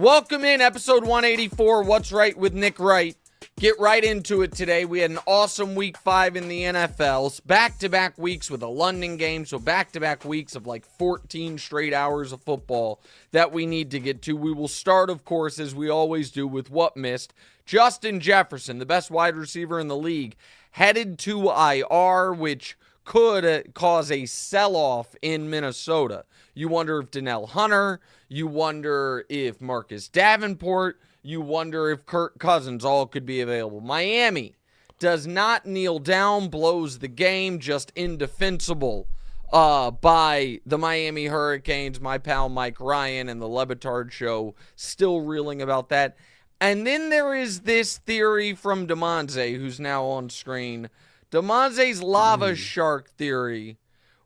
Welcome in episode 184, What's Right with Nick Wright. Get right into it today. We had an awesome week 5 in the NFL. Back-to-back weeks with a London game, so back-to-back weeks of like 14 straight hours of football that we need to get to. We will start, of course, as we always do, with what missed. Justin Jefferson, the best wide receiver in the league, headed to IR, which could cause a sell-off in Minnesota. You wonder if Danielle Hunter, you wonder if Marcus Davenport, you wonder if Kirk Cousins all could be available. Miami does not kneel down, blows the game, just indefensible by the Miami Hurricanes. My pal Mike Ryan and the Lebitard Show still reeling about that. And then there is this theory from Damoza, who's now on screen. Damoza's lava shark theory,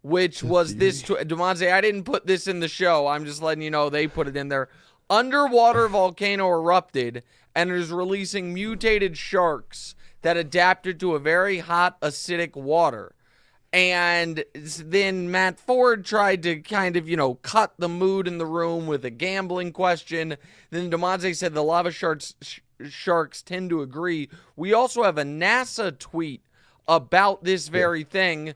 which was this. Damoza, I didn't put this in the show. I'm just letting you know they put it in there. Underwater volcano erupted and is releasing mutated sharks that adapted to a very hot, acidic water. And then Matt Ford tried to kind of, cut the mood in the room with a gambling question. Then Damoza said the lava sharks tend to agree. We also have a NASA tweet about this very thing.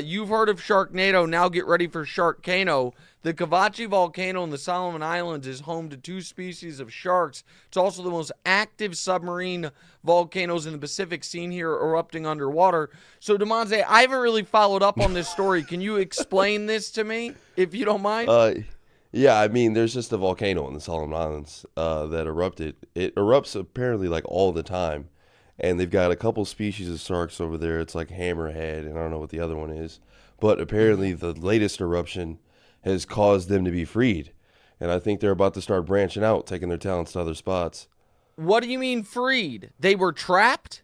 You've heard of Sharknado. Now get ready for Sharkano. The Cavazzi volcano in the Solomon Islands is home to 2 species of sharks. It's also the most active submarine volcanoes in the Pacific seen here erupting underwater. So, Damoza, I haven't really followed up on this story. Can you explain this to me, if you don't mind? Yeah, I mean, there's just a volcano in the Solomon Islands that erupted. It erupts apparently like all the time. And they've got a couple species of sharks over there. It's like hammerhead, and I don't know what the other one is. But apparently the latest eruption has caused them to be freed. And I think they're about to start branching out, taking their talents to other spots. What do you mean freed? They were trapped?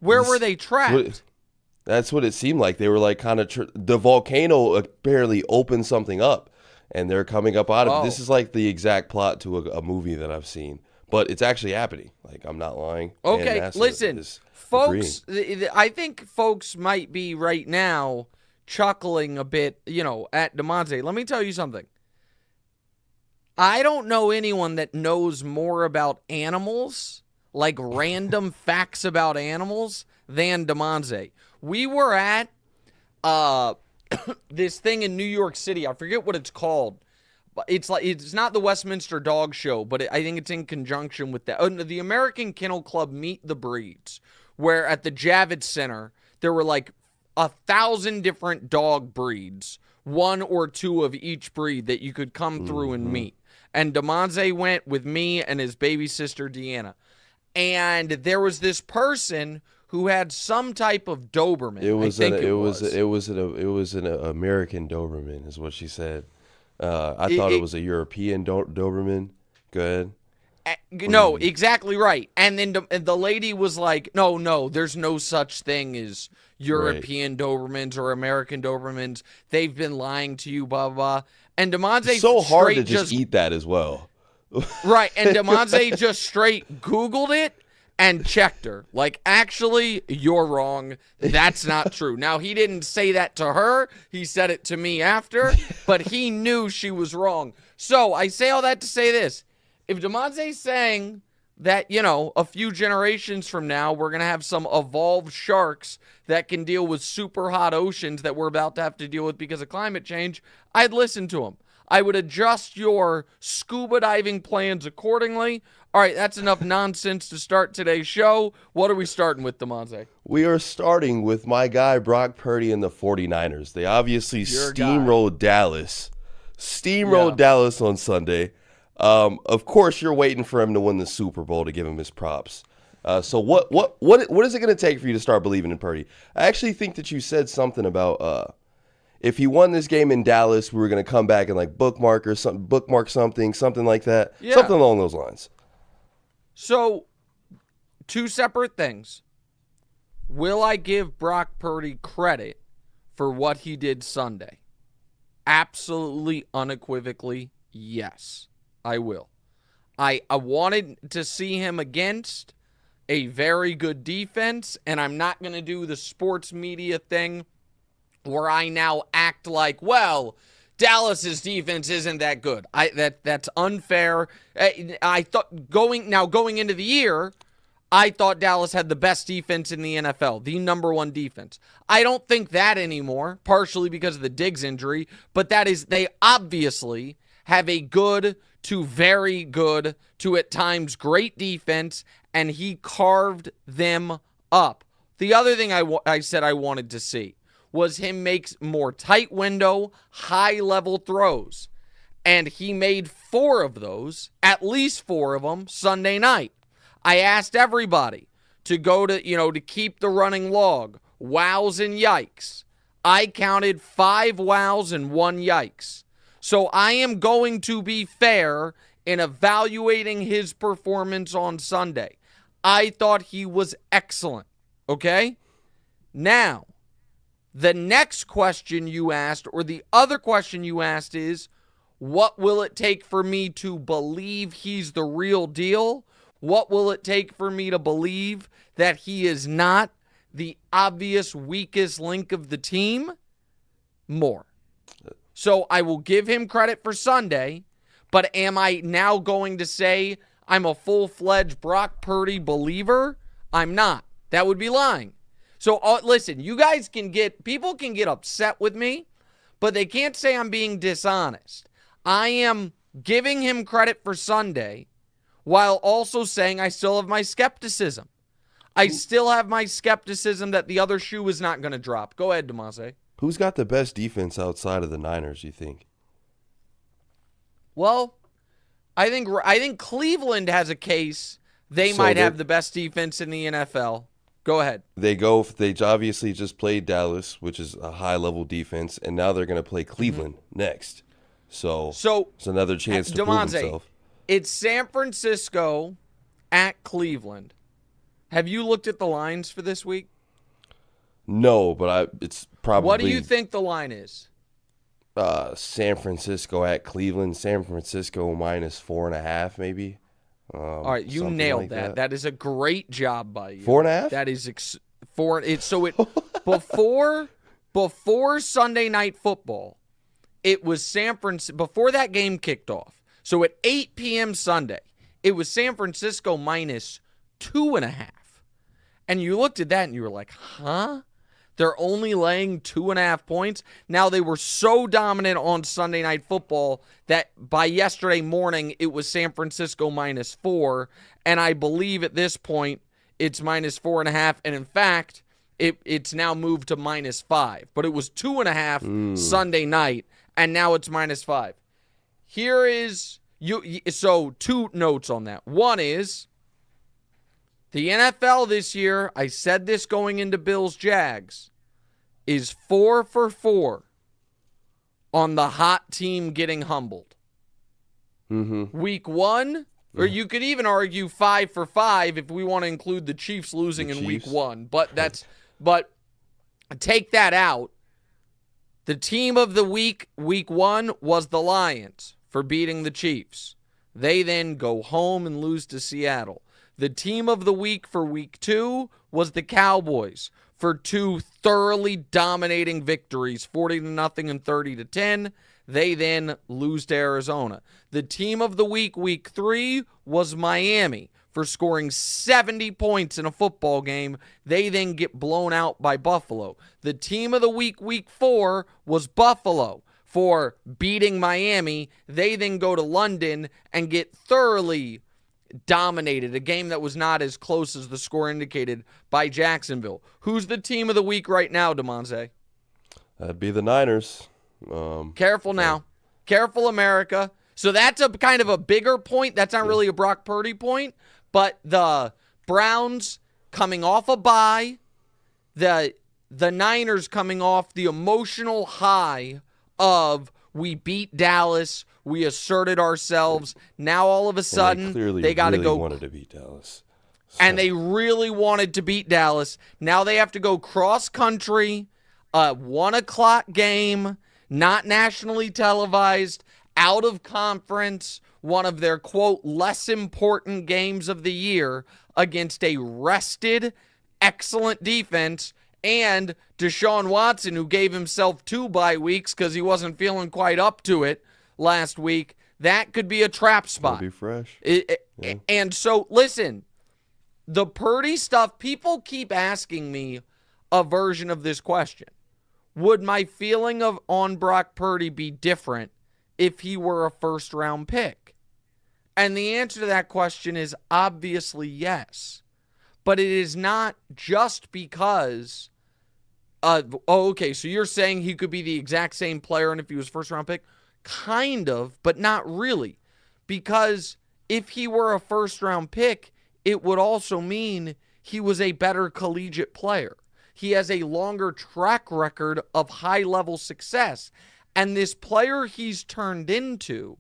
Where were they trapped? That's what it seemed like. They were like kind of... the volcano apparently opened something up, and they're coming up out of it. This is like the exact plot to a movie that I've seen. But it's actually happening. Like, I'm not lying. Okay, listen, folks, I think folks might be right now chuckling a bit, at Damoza. Let me tell you something. I don't know anyone that knows more about animals, like random facts about animals, than Damoza. We were at this thing in New York City. I forget what it's called. It's not the Westminster Dog Show, but I think it's in conjunction with that. The American Kennel Club Meet the Breeds, where at the Javits Center, there were like 1,000 different dog breeds, 1 or 2 of each breed that you could come through and meet. And Damoza went with me and his baby sister, Deanna. And there was this person who had some type of Doberman. It was an American Doberman, is what she said. I thought it was a European Doberman. Go ahead. No, exactly right. And then the lady was like, no, there's no such thing as European Dobermans or American Dobermans. They've been lying to you, blah, blah, blah. And Damoza so hard to just eat that as well. Right, and Damoza just straight Googled it and checked her. Like, actually, you're wrong. That's not true. Now, he didn't say that to her. He said it to me after, but he knew she was wrong. So, I say all that to say this. If Damoza's saying that, a few generations from now, we're going to have some evolved sharks that can deal with super hot oceans that we're about to have to deal with because of climate change, I'd listen to him. I would adjust your scuba diving plans accordingly. All right, that's enough nonsense to start today's show. What are we starting with, Damoza? We are starting with my guy Brock Purdy and the 49ers. They obviously steamrolled Dallas. Dallas on Sunday. Of course, you're waiting for him to win the Super Bowl to give him his props. So what is it going to take for you to start believing in Purdy? I actually think that you said something about if he won this game in Dallas, we were going to come back and like bookmark something like that. Yeah. Something along those lines. So, 2 separate things. Will I give Brock Purdy credit for what he did Sunday? Absolutely, unequivocally, yes, I will. I wanted to see him against a very good defense, and I'm not going to do the sports media thing where I now act like, well, Dallas's defense isn't that good. That's unfair. I thought going into the year, I thought Dallas had the best defense in the NFL, the number one defense. I don't think that anymore, partially because of the Diggs injury, but they obviously have a good to very good to at times great defense, and he carved them up. The other thing I said I wanted to see was him make more tight window, high-level throws. And he made 4 of those, at least 4 of them, Sunday night. I asked everybody to go to keep the running log, wows and yikes. I counted 5 wows and 1 yikes. So I am going to be fair in evaluating his performance on Sunday. I thought he was excellent, okay? Now, the next question you asked, or the other question you asked is, what will it take for me to believe he's the real deal? What will it take for me to believe that he is not the obvious weakest link of the team? More. So I will give him credit for Sunday, but am I now going to say I'm a full-fledged Brock Purdy believer? I'm not. That would be lying. So listen, people can get upset with me, but they can't say I'm being dishonest. I am giving him credit for Sunday while also saying I still have my skepticism. I still have my skepticism that the other shoe is not going to drop. Go ahead, Damoza. Who's got the best defense outside of the Niners, you think? Well, I think Cleveland has a case. They might have the best defense in the NFL. Go ahead. They obviously just played Dallas, which is a high-level defense, and now they're going to play Cleveland next. So it's another chance to prove himself. It's San Francisco at Cleveland. Have you looked at the lines for this week? No, but it's probably... What do you think the line is? San Francisco at Cleveland. San Francisco minus 4.5, maybe. All right, you nailed that. That is a great job by you. 4.5? That is before Sunday Night Football, it was San Francisco before that game kicked off. So at 8 p.m. Sunday, it was San Francisco minus 2.5. And you looked at that and you were like, huh? They're only laying 2.5 points. Now, they were so dominant on Sunday Night Football that by yesterday morning, it was San Francisco minus 4. And I believe at this point, it's minus 4.5. And in fact, it's now moved to minus 5. But it was 2.5 Sunday night, and now it's minus 5. Here is so 2 notes on that. One is the NFL this year, I said this going into Bills-Jags, is 4 for 4 on the hot team getting humbled. Mm-hmm. Week 1, or you could even argue 5 for 5 if we want to include the Chiefs losing in Week 1. But take that out. The team of the week 1, was the Lions for beating the Chiefs. They then go home and lose to Seattle. The team of the week for Week 2 was the Cowboys for 2 thoroughly dominating victories, 40-0 and 30-10. They then lose to Arizona. The team of the week, Week 3, was Miami for scoring 70 points in a football game. They then get blown out by Buffalo. The team of the week, Week 4, was Buffalo for beating Miami. They then go to London and get thoroughly dominated, a game that was not as close as the score indicated, by Jacksonville. Who's the team of the week right now, Damoza? That'd be the Niners. Careful now. Careful, America. So that's a kind of a bigger point. That's not really a Brock Purdy point, but the Browns coming off a bye, the Niners coming off the emotional high of we beat Dallas, we asserted ourselves. Now all of a sudden they got to go. Wanted to beat Dallas, and they really wanted to beat Dallas. Now they have to go cross country, 1:00 game, not nationally televised, out of conference, one of their quote less important games of the year against a rested, excellent defense. and Deshaun Watson, who gave himself 2 bye weeks because he wasn't feeling quite up to it last week, that could be a trap spot. It'll be fresh. Yeah. And so, listen, the Purdy stuff, people keep asking me a version of this question. Would my feeling on Brock Purdy be different if he were a first-round pick? And the answer to that question is obviously yes. But it is not just because okay, so you're saying he could be the exact same player and if he was first-round pick? Kind of, but not really. Because if he were a first-round pick, it would also mean he was a better collegiate player. He has a longer track record of high-level success. And this player he's turned into,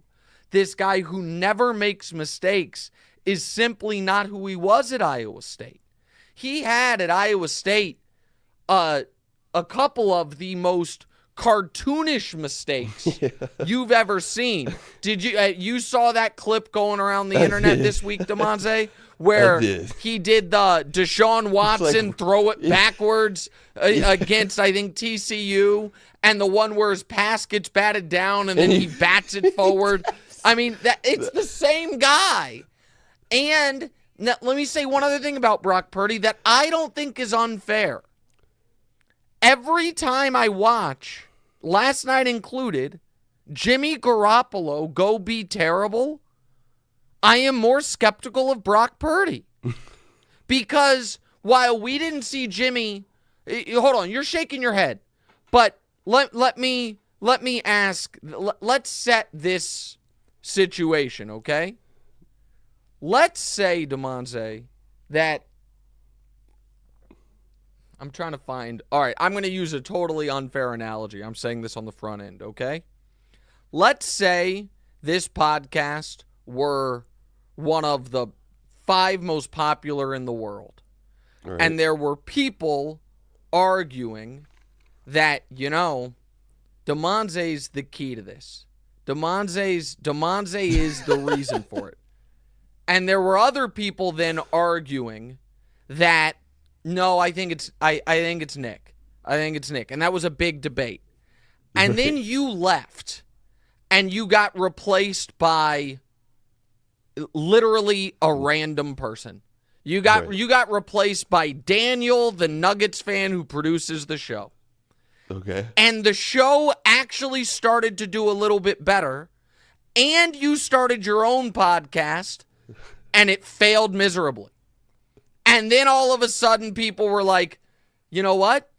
this guy who never makes mistakes, is simply not who he was at Iowa State. He had at Iowa State a couple of the most cartoonish mistakes you've ever seen. Did you saw that clip going around the internet this week, Damoza, where he did the Deshaun Watson throw it backwards against, I think, TCU, and the one where his pass gets batted down and then he bats it forward. I mean, it's the same guy. And now, let me say one other thing about Brock Purdy that I don't think is unfair. Every time I watch, last night included, Jimmy Garoppolo go be terrible, I am more skeptical of Brock Purdy. Because while we didn't see Jimmy, hold on, you're shaking your head, but let me ask, let's set this situation, okay? Let's say, Damoza, that I'm trying to find... All right, I'm going to use a totally unfair analogy. I'm saying this on the front end, okay? Let's say this podcast were one of the 5 most popular in the world. Right. And there were people arguing that, Damoza's the key to this. Damoza is the reason for it. And there were other people then arguing that, no, I think it's Nick. I think it's Nick. And that was a big debate. And then you left and you got replaced by literally a random person. You got replaced by Daniel, the Nuggets fan who produces the show. Okay. And the show actually started to do a little bit better. And you started your own podcast and it failed miserably. And then all of a sudden people were like, you know what?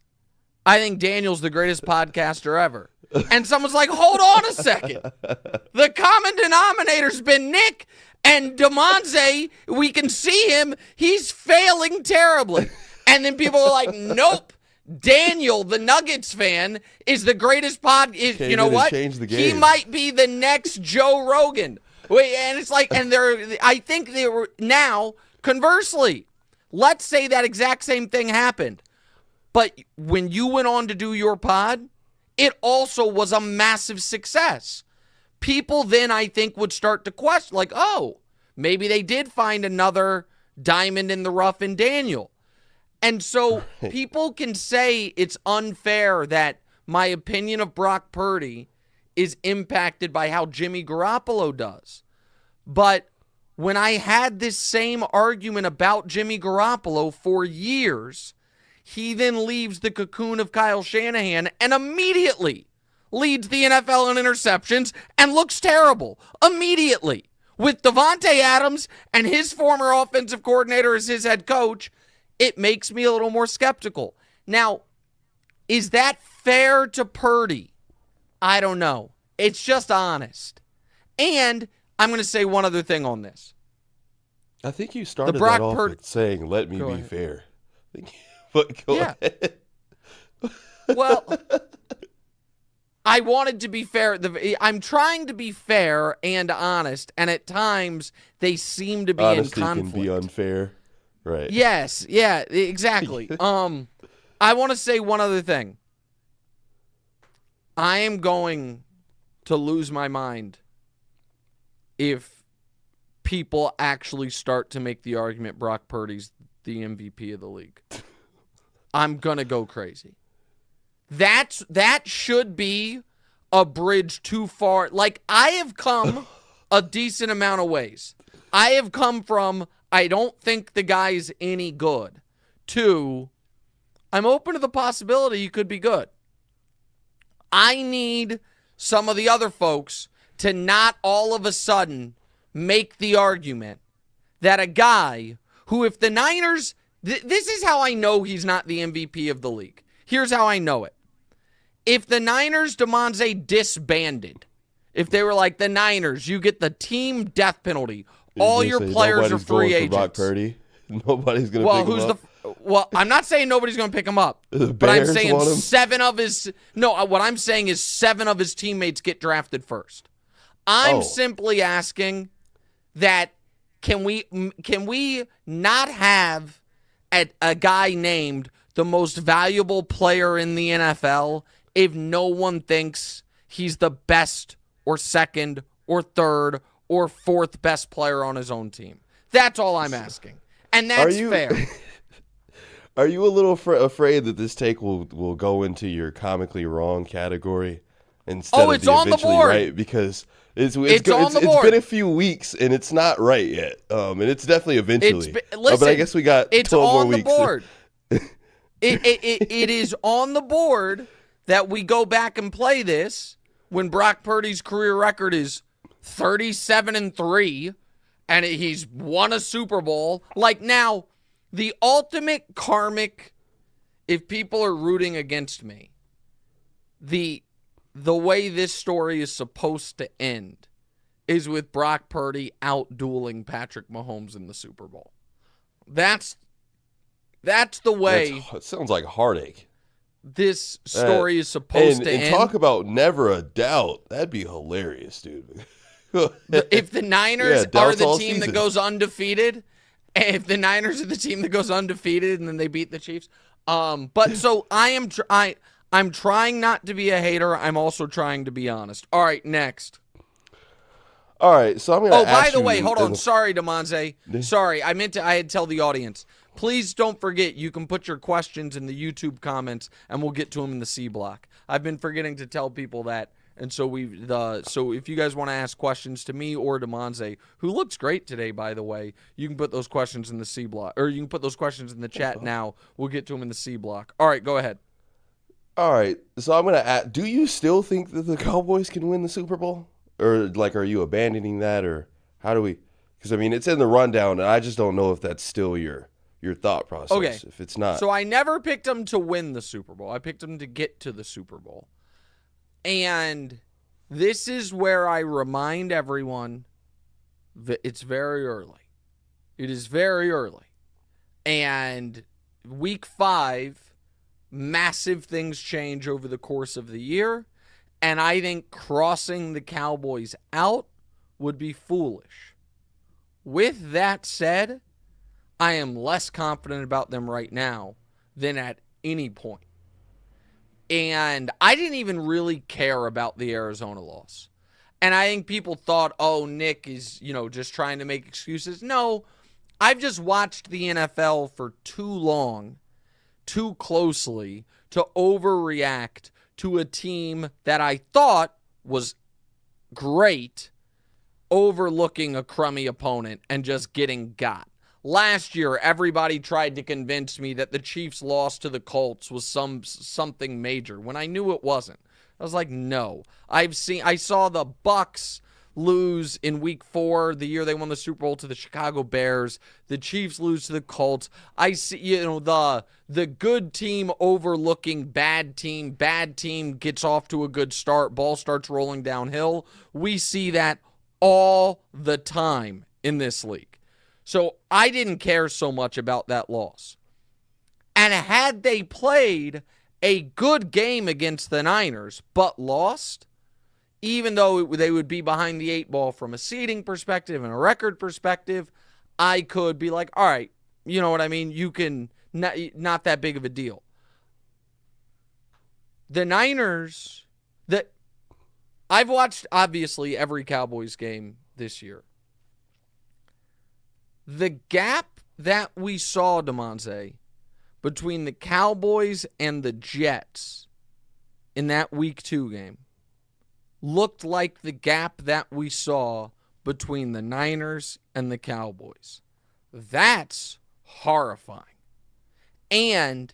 I think Daniel's the greatest podcaster ever. And someone's like, hold on a second. The common denominator's been Nick, and Damoza, we can see him. He's failing terribly. And then people are like, nope. Daniel, the Nuggets fan, is the greatest you know what? He might be the next Joe Rogan. And it's like, I think they were now, conversely, let's say that exact same thing happened. But when you went on to do your pod, it also was a massive success. People then, I think, would start to question, like, oh, maybe they did find another diamond in the rough in Daniel. And so people can say it's unfair that my opinion of Brock Purdy is impacted by how Jimmy Garoppolo does. But when I had this same argument about Jimmy Garoppolo for years, he then leaves the cocoon of Kyle Shanahan and immediately leads the NFL in interceptions and looks terrible immediately. With Davante Adams and his former offensive coordinator as his head coach, it makes me a little more skeptical. Now, is that fair to Purdy? I don't know. It's just honest. And I'm going to say one other thing on this. I think you started that off with saying, let me be fair. But go ahead. Well, I wanted to be fair. I'm trying to be fair and honest, and at times they seem to be in conflict. Honesty can be unfair. Right. Yes. Yeah, exactly. I want to say one other thing. I am going to lose my mind if people actually start to make the argument Brock Purdy's the MVP of the league. I'm going to go crazy. That should be a bridge too far. Like, I have come a decent amount of ways. I have come from, I don't think the guy's any good, to, I'm open to the possibility he could be good. I need some of the other folks to not all of a sudden make the argument that a guy who, if the Niners, this is how I know he's not the MVP of the league. Here's how I know it. If the Niners, Damoza, disbanded, if they were like, the Niners, you get the team death penalty, all your players are free agents. Brock Purdy? Nobody's going to pick him up? Well, I'm not saying nobody's going to pick him up, but I'm saying what I'm saying is 7 of his teammates get drafted first. I'm simply asking that can we not have a guy named the most valuable player in the NFL if no one thinks he's the best or second or third or fourth best player on his own team? That's all I'm asking. And that's fair. Are you a little afraid that this take will go into your comically wrong category instead of the eventually right? Because it's been a few weeks and it's not right yet. And it's definitely eventually. But I guess we got 12 more weeks. It's on the board. It is on the board that we go back and play this when Brock Purdy's career record is 37-3 and he's won a Super Bowl. Like, now, the ultimate karmic, if people are rooting against me, the way this story is supposed to end is with Brock Purdy out-dueling Patrick Mahomes in the Super Bowl. That's the way. It sounds like heartache. This story is supposed to end. And talk about never a doubt. That'd be hilarious, dude. If the Niners are the team that goes undefeated, if the Niners are the team that goes undefeated and then they beat the Chiefs. But so I'm trying not to be a hater. I'm also trying to be honest. All right, next. All right, so I'm going to ask you. Oh, by the way, hold on. Sorry, Damoza. Sorry, I had to tell the audience. Please don't forget, you can put your questions in the YouTube comments, and we'll get to them in the C block. I've been forgetting to tell people that, and so so if you guys want to ask questions to me or Damoza, who looks great today, by the way, you can put those questions in the C block, or you can put those questions in the chat now. We'll get to them in the C block. All right, go ahead. All right, so I'm going to ask, do you still think that the Cowboys can win the Super Bowl? Or, like, are you abandoning that, or how do we? Because, I mean, it's in the rundown, and I just don't know if that's still your thought process. Okay. If it's not. So I never picked them to win the Super Bowl. I picked them to get to the Super Bowl. And this is where I remind everyone that it's very early. It is very early. And week 5, massive things change over the course of the year. And I think crossing the Cowboys out would be foolish. With that said, I am less confident about them right now than at any point. And I didn't even really care about the Arizona loss. And I think people thought, oh, Nick is, just trying to make excuses. No, I've just watched the NFL for too long, too closely, to overreact to a team that I thought was great, overlooking a crummy opponent and just getting got. Last year, everybody tried to convince me that the Chiefs' loss to the Colts was something major when I knew it wasn't. I was like, no. I saw the Bucs lose in week 4, the year they won the Super Bowl, to the Chicago Bears. The Chiefs lose to the Colts. I see, the good team overlooking bad team. Bad team gets off to a good start. Ball starts rolling downhill. We see that all the time in this league. So I didn't care so much about that loss. And had they played a good game against the Niners, but lost, even though they would be behind the 8 ball from a seeding perspective and a record perspective, I could be like, all right, you know what I mean? You can, not that big of a deal. The Niners, I've watched, obviously, every Cowboys game this year. The gap that we saw, Damoza, between the Cowboys and the Jets in that Week 2 game looked like the gap that we saw between the Niners and the Cowboys. That's horrifying. And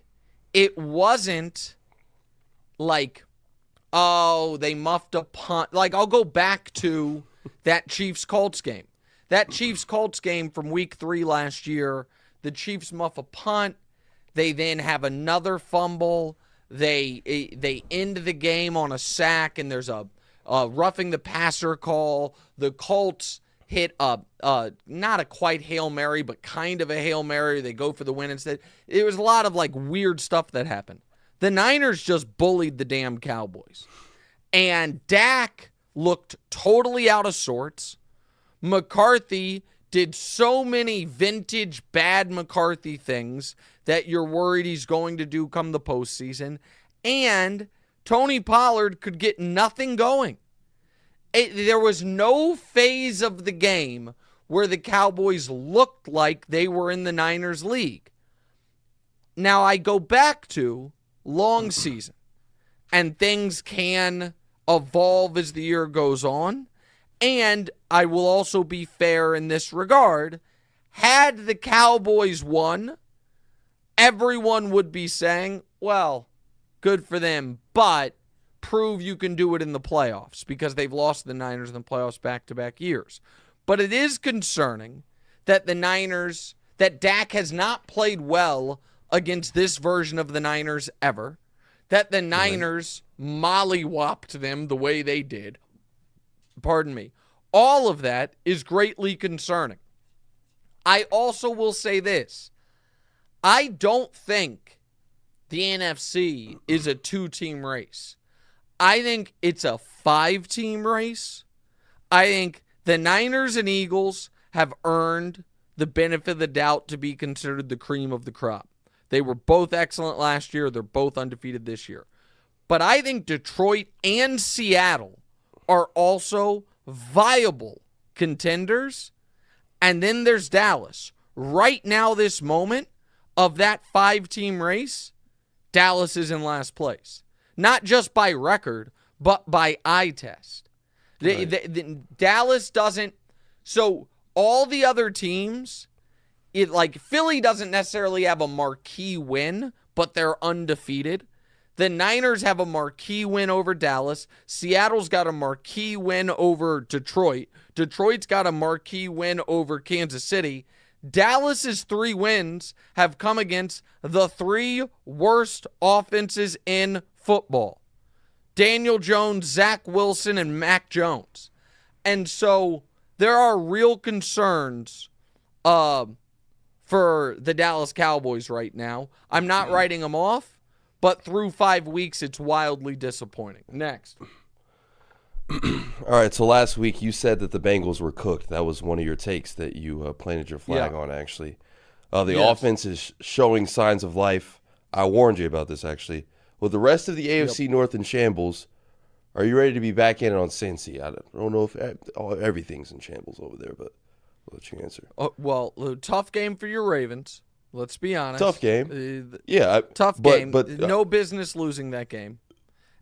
it wasn't like, oh, they muffed a punt. Like, I'll go back to that Chiefs-Colts game. That Chiefs-Colts game from Week 3 last year, the Chiefs muff a punt. They then have another fumble. They end the game on a sack, and there's a roughing the passer call. The Colts hit not a quite Hail Mary, but kind of a Hail Mary. They go for the win instead. It was a lot of like weird stuff that happened. The Niners just bullied the damn Cowboys. And Dak looked totally out of sorts. McCarthy did so many vintage bad McCarthy things that you're worried he's going to do come the postseason. And Tony Pollard could get nothing going. There was no phase of the game where the Cowboys looked like they were in the Niners league. Now I go back to long season, and things can evolve as the year goes on. And I will also be fair in this regard. Had the Cowboys won, everyone would be saying, well, good for them, but prove you can do it in the playoffs, because they've lost the Niners in the playoffs back-to-back years. But it is concerning that that Dak has not played well against this version of the Niners ever, that the Niners mollywopped them the way they did. Pardon me. All of that is greatly concerning. I also will say this. I don't think the NFC is a 2-team race. I think it's a 5-team race. I think the Niners and Eagles have earned the benefit of the doubt to be considered the cream of the crop. They were both excellent last year. They're both undefeated this year. But I think Detroit and Seattle are also viable contenders. And then there's Dallas. Right now, this moment of that 5-team race, Dallas is in last place. Not just by record, but by eye test. Dallas doesn't. So all the other teams, Philly doesn't necessarily have a marquee win, but they're undefeated. The Niners have a marquee win over Dallas. Seattle's got a marquee win over Detroit. Detroit's got a marquee win over Kansas City. Dallas's 3 wins have come against the 3 worst offenses in football: Daniel Jones, Zach Wilson, and Mac Jones. And so there are real concerns for the Dallas Cowboys right now. I'm not writing them off, but through 5 weeks, it's wildly disappointing. Next. All right, so last week you said that the Bengals were cooked. That was one of your takes that you planted your flag on, actually. The offense is showing signs of life. I warned you about this, actually. With the rest of the AFC North in shambles, are you ready to be back in on Cincy? I don't know if everything's in shambles over there, but I'll let you answer. Well, tough game for your Ravens. Let's be honest. Tough game. Tough game. But no business losing that game.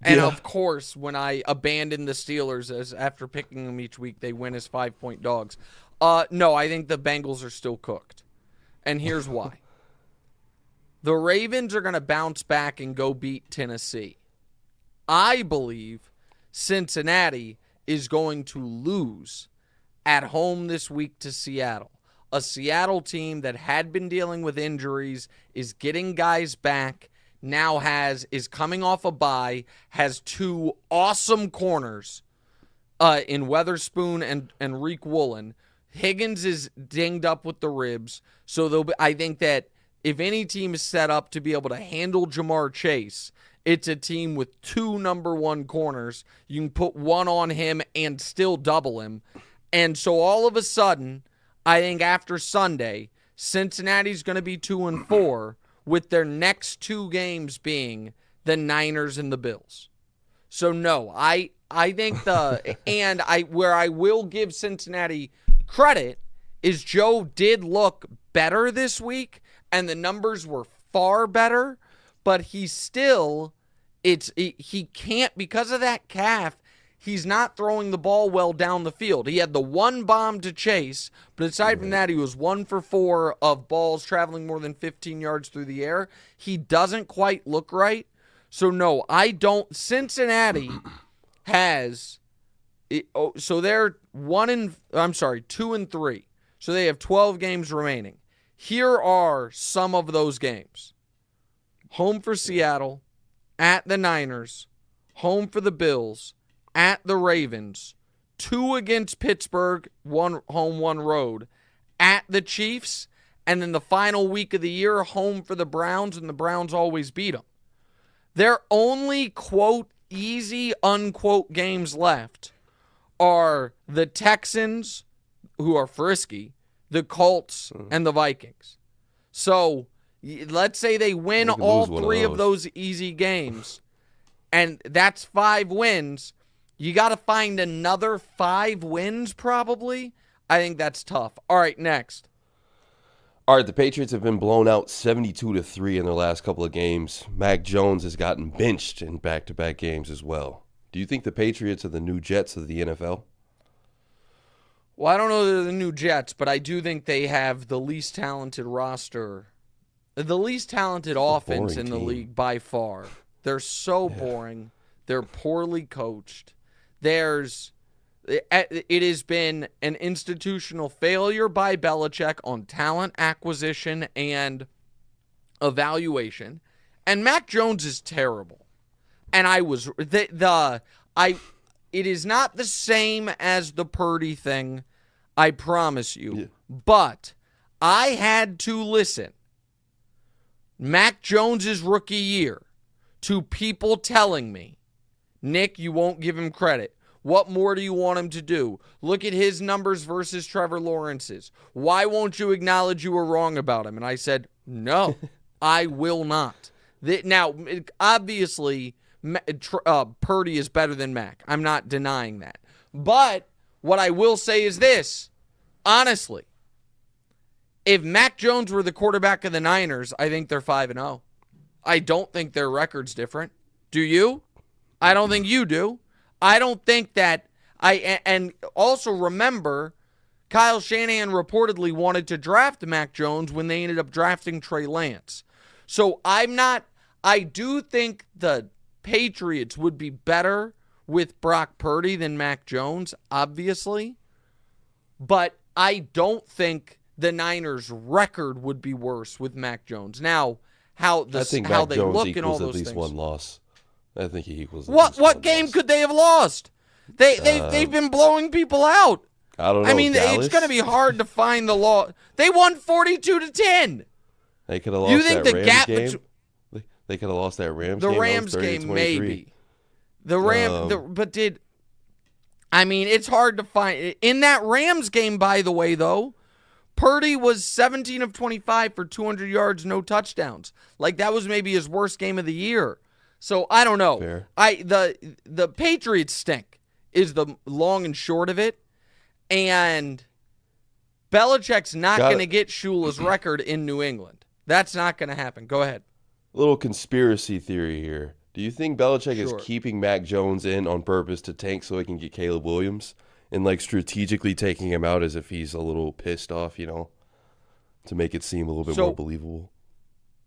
And, of course, when I abandoned the Steelers as after picking them each week, they win as 5-point dogs. No, I think the Bengals are still cooked. And here's why. The Ravens are going to bounce back and go beat Tennessee. I believe Cincinnati is going to lose at home this week to Seattle. A Seattle team that had been dealing with injuries, is getting guys back, now is coming off a bye, has 2 awesome corners in Weatherspoon and Reek Woolen. Higgins is dinged up with the ribs, so I think that if any team is set up to be able to handle Jamar Chase, it's a team with 2 number 1 corners. You can put 1 on him and still double him. And so all of a sudden, I think after Sunday, Cincinnati's going to be 2-4, with their next 2 games being the Niners and the Bills. So no, I think where I will give Cincinnati credit is Joe did look better this week, and the numbers were far better, but he can't, because of that calf, he's not throwing the ball well down the field. He had the one bomb to chase, but aside from that, he was 1 for 4 of balls traveling more than 15 yards through the air. He doesn't quite look right. So no, I don't. Cincinnati has, so they're 2-3. So they have 12 games remaining. Here are some of those games. Home for Seattle, at the Niners, home for the Bills, at the Ravens, 2 against Pittsburgh, 1 home, 1 road, at the Chiefs, and then the final week of the year, home for the Browns, and the Browns always beat them. Their only, quote, easy, unquote, games left are the Texans, who are frisky, the Colts, and the Vikings. So let's say they win all 3 of those easy games, and that's 5 wins. You got to find another 5 wins, probably. I think that's tough. All right, next. All right, the Patriots have been blown out 72-3 in their last couple of games. Mac Jones has gotten benched in back-to-back games as well. Do you think the Patriots are the new Jets of the NFL? Well, I don't know they're the new Jets, but I do think they have the least talented roster, the least talented offense in the league by far. They're so boring. They're poorly coached. It has been an institutional failure by Belichick on talent acquisition and evaluation. And Mac Jones is terrible. And it is not the same as the Purdy thing, I promise you. Yeah. But I had to listen, Mac Jones's rookie year, to people telling me, Nick, you won't give him credit. What more do you want him to do? Look at his numbers versus Trevor Lawrence's. Why won't you acknowledge you were wrong about him? And I said, no, I will not. Now, obviously, Purdy is better than Mac. I'm not denying that. But what I will say is this. Honestly, if Mac Jones were the quarterback of the Niners, I think they're 5-0. I don't think their record's different. Do you? I don't think you do. I don't think that and also remember, Kyle Shanahan reportedly wanted to draft Mac Jones when they ended up drafting Trey Lance. So I do think the Patriots would be better with Brock Purdy than Mac Jones, obviously. But I don't think the Niners' record would be worse with Mac Jones. Now, how they look and all those things. I think Mac Jones equals at least 1 loss. I think he equals. What game could they have lost? They've been blowing people out. I don't know. I mean, it's going to be hard to find the loss. They won 42-10. They could have lost that Rams game. They could have lost that Rams game. The Rams game, maybe. It's hard to find. In that Rams game, by the way, though, Purdy was 17 of 25 for 200 yards, no touchdowns. Like, that was maybe his worst game of the year. So, I don't know. Fair. The Patriots stink is the long and short of it. And Belichick's not going to get Shula's record in New England. That's not going to happen. Go ahead. Little conspiracy theory here. Do you think Belichick is keeping Mac Jones in on purpose to tank so he can get Caleb Williams? And, strategically taking him out as if he's a little pissed off, to make it seem a little bit more believable?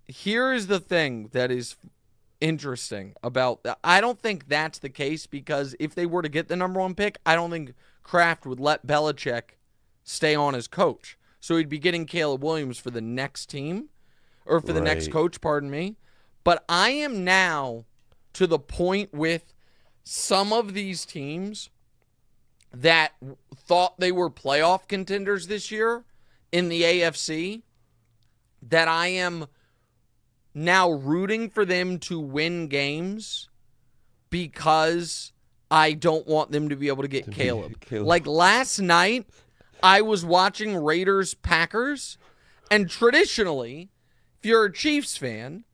Here is the thing that is interesting about that. I don't think that's the case, because if they were to get the number 1 pick, I don't think Kraft would let Belichick stay on as coach. So he'd be getting Caleb Williams for the next team, or for the next coach, pardon me. But I am now to the point with some of these teams that thought they were playoff contenders this year in the AFC, that I am now rooting for them to win games because I don't want them to be able to get Caleb. Like last night, I was watching Raiders-Packers, and traditionally, if you're a Chiefs fan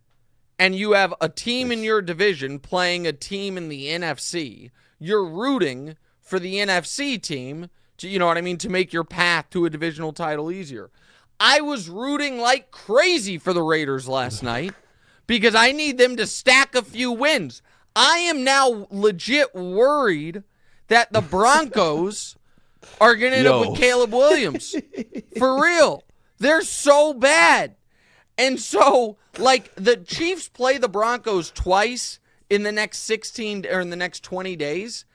and you have a team in your division playing a team in the NFC, you're rooting for the NFC team to, to make your path to a divisional title easier. I was rooting like crazy for the Raiders last night because I need them to stack a few wins. I am now legit worried that the Broncos are going to end up with Caleb Williams. For real. They're so bad. And so, like, the Chiefs play the Broncos twice in the next 16 or in the next 20 days.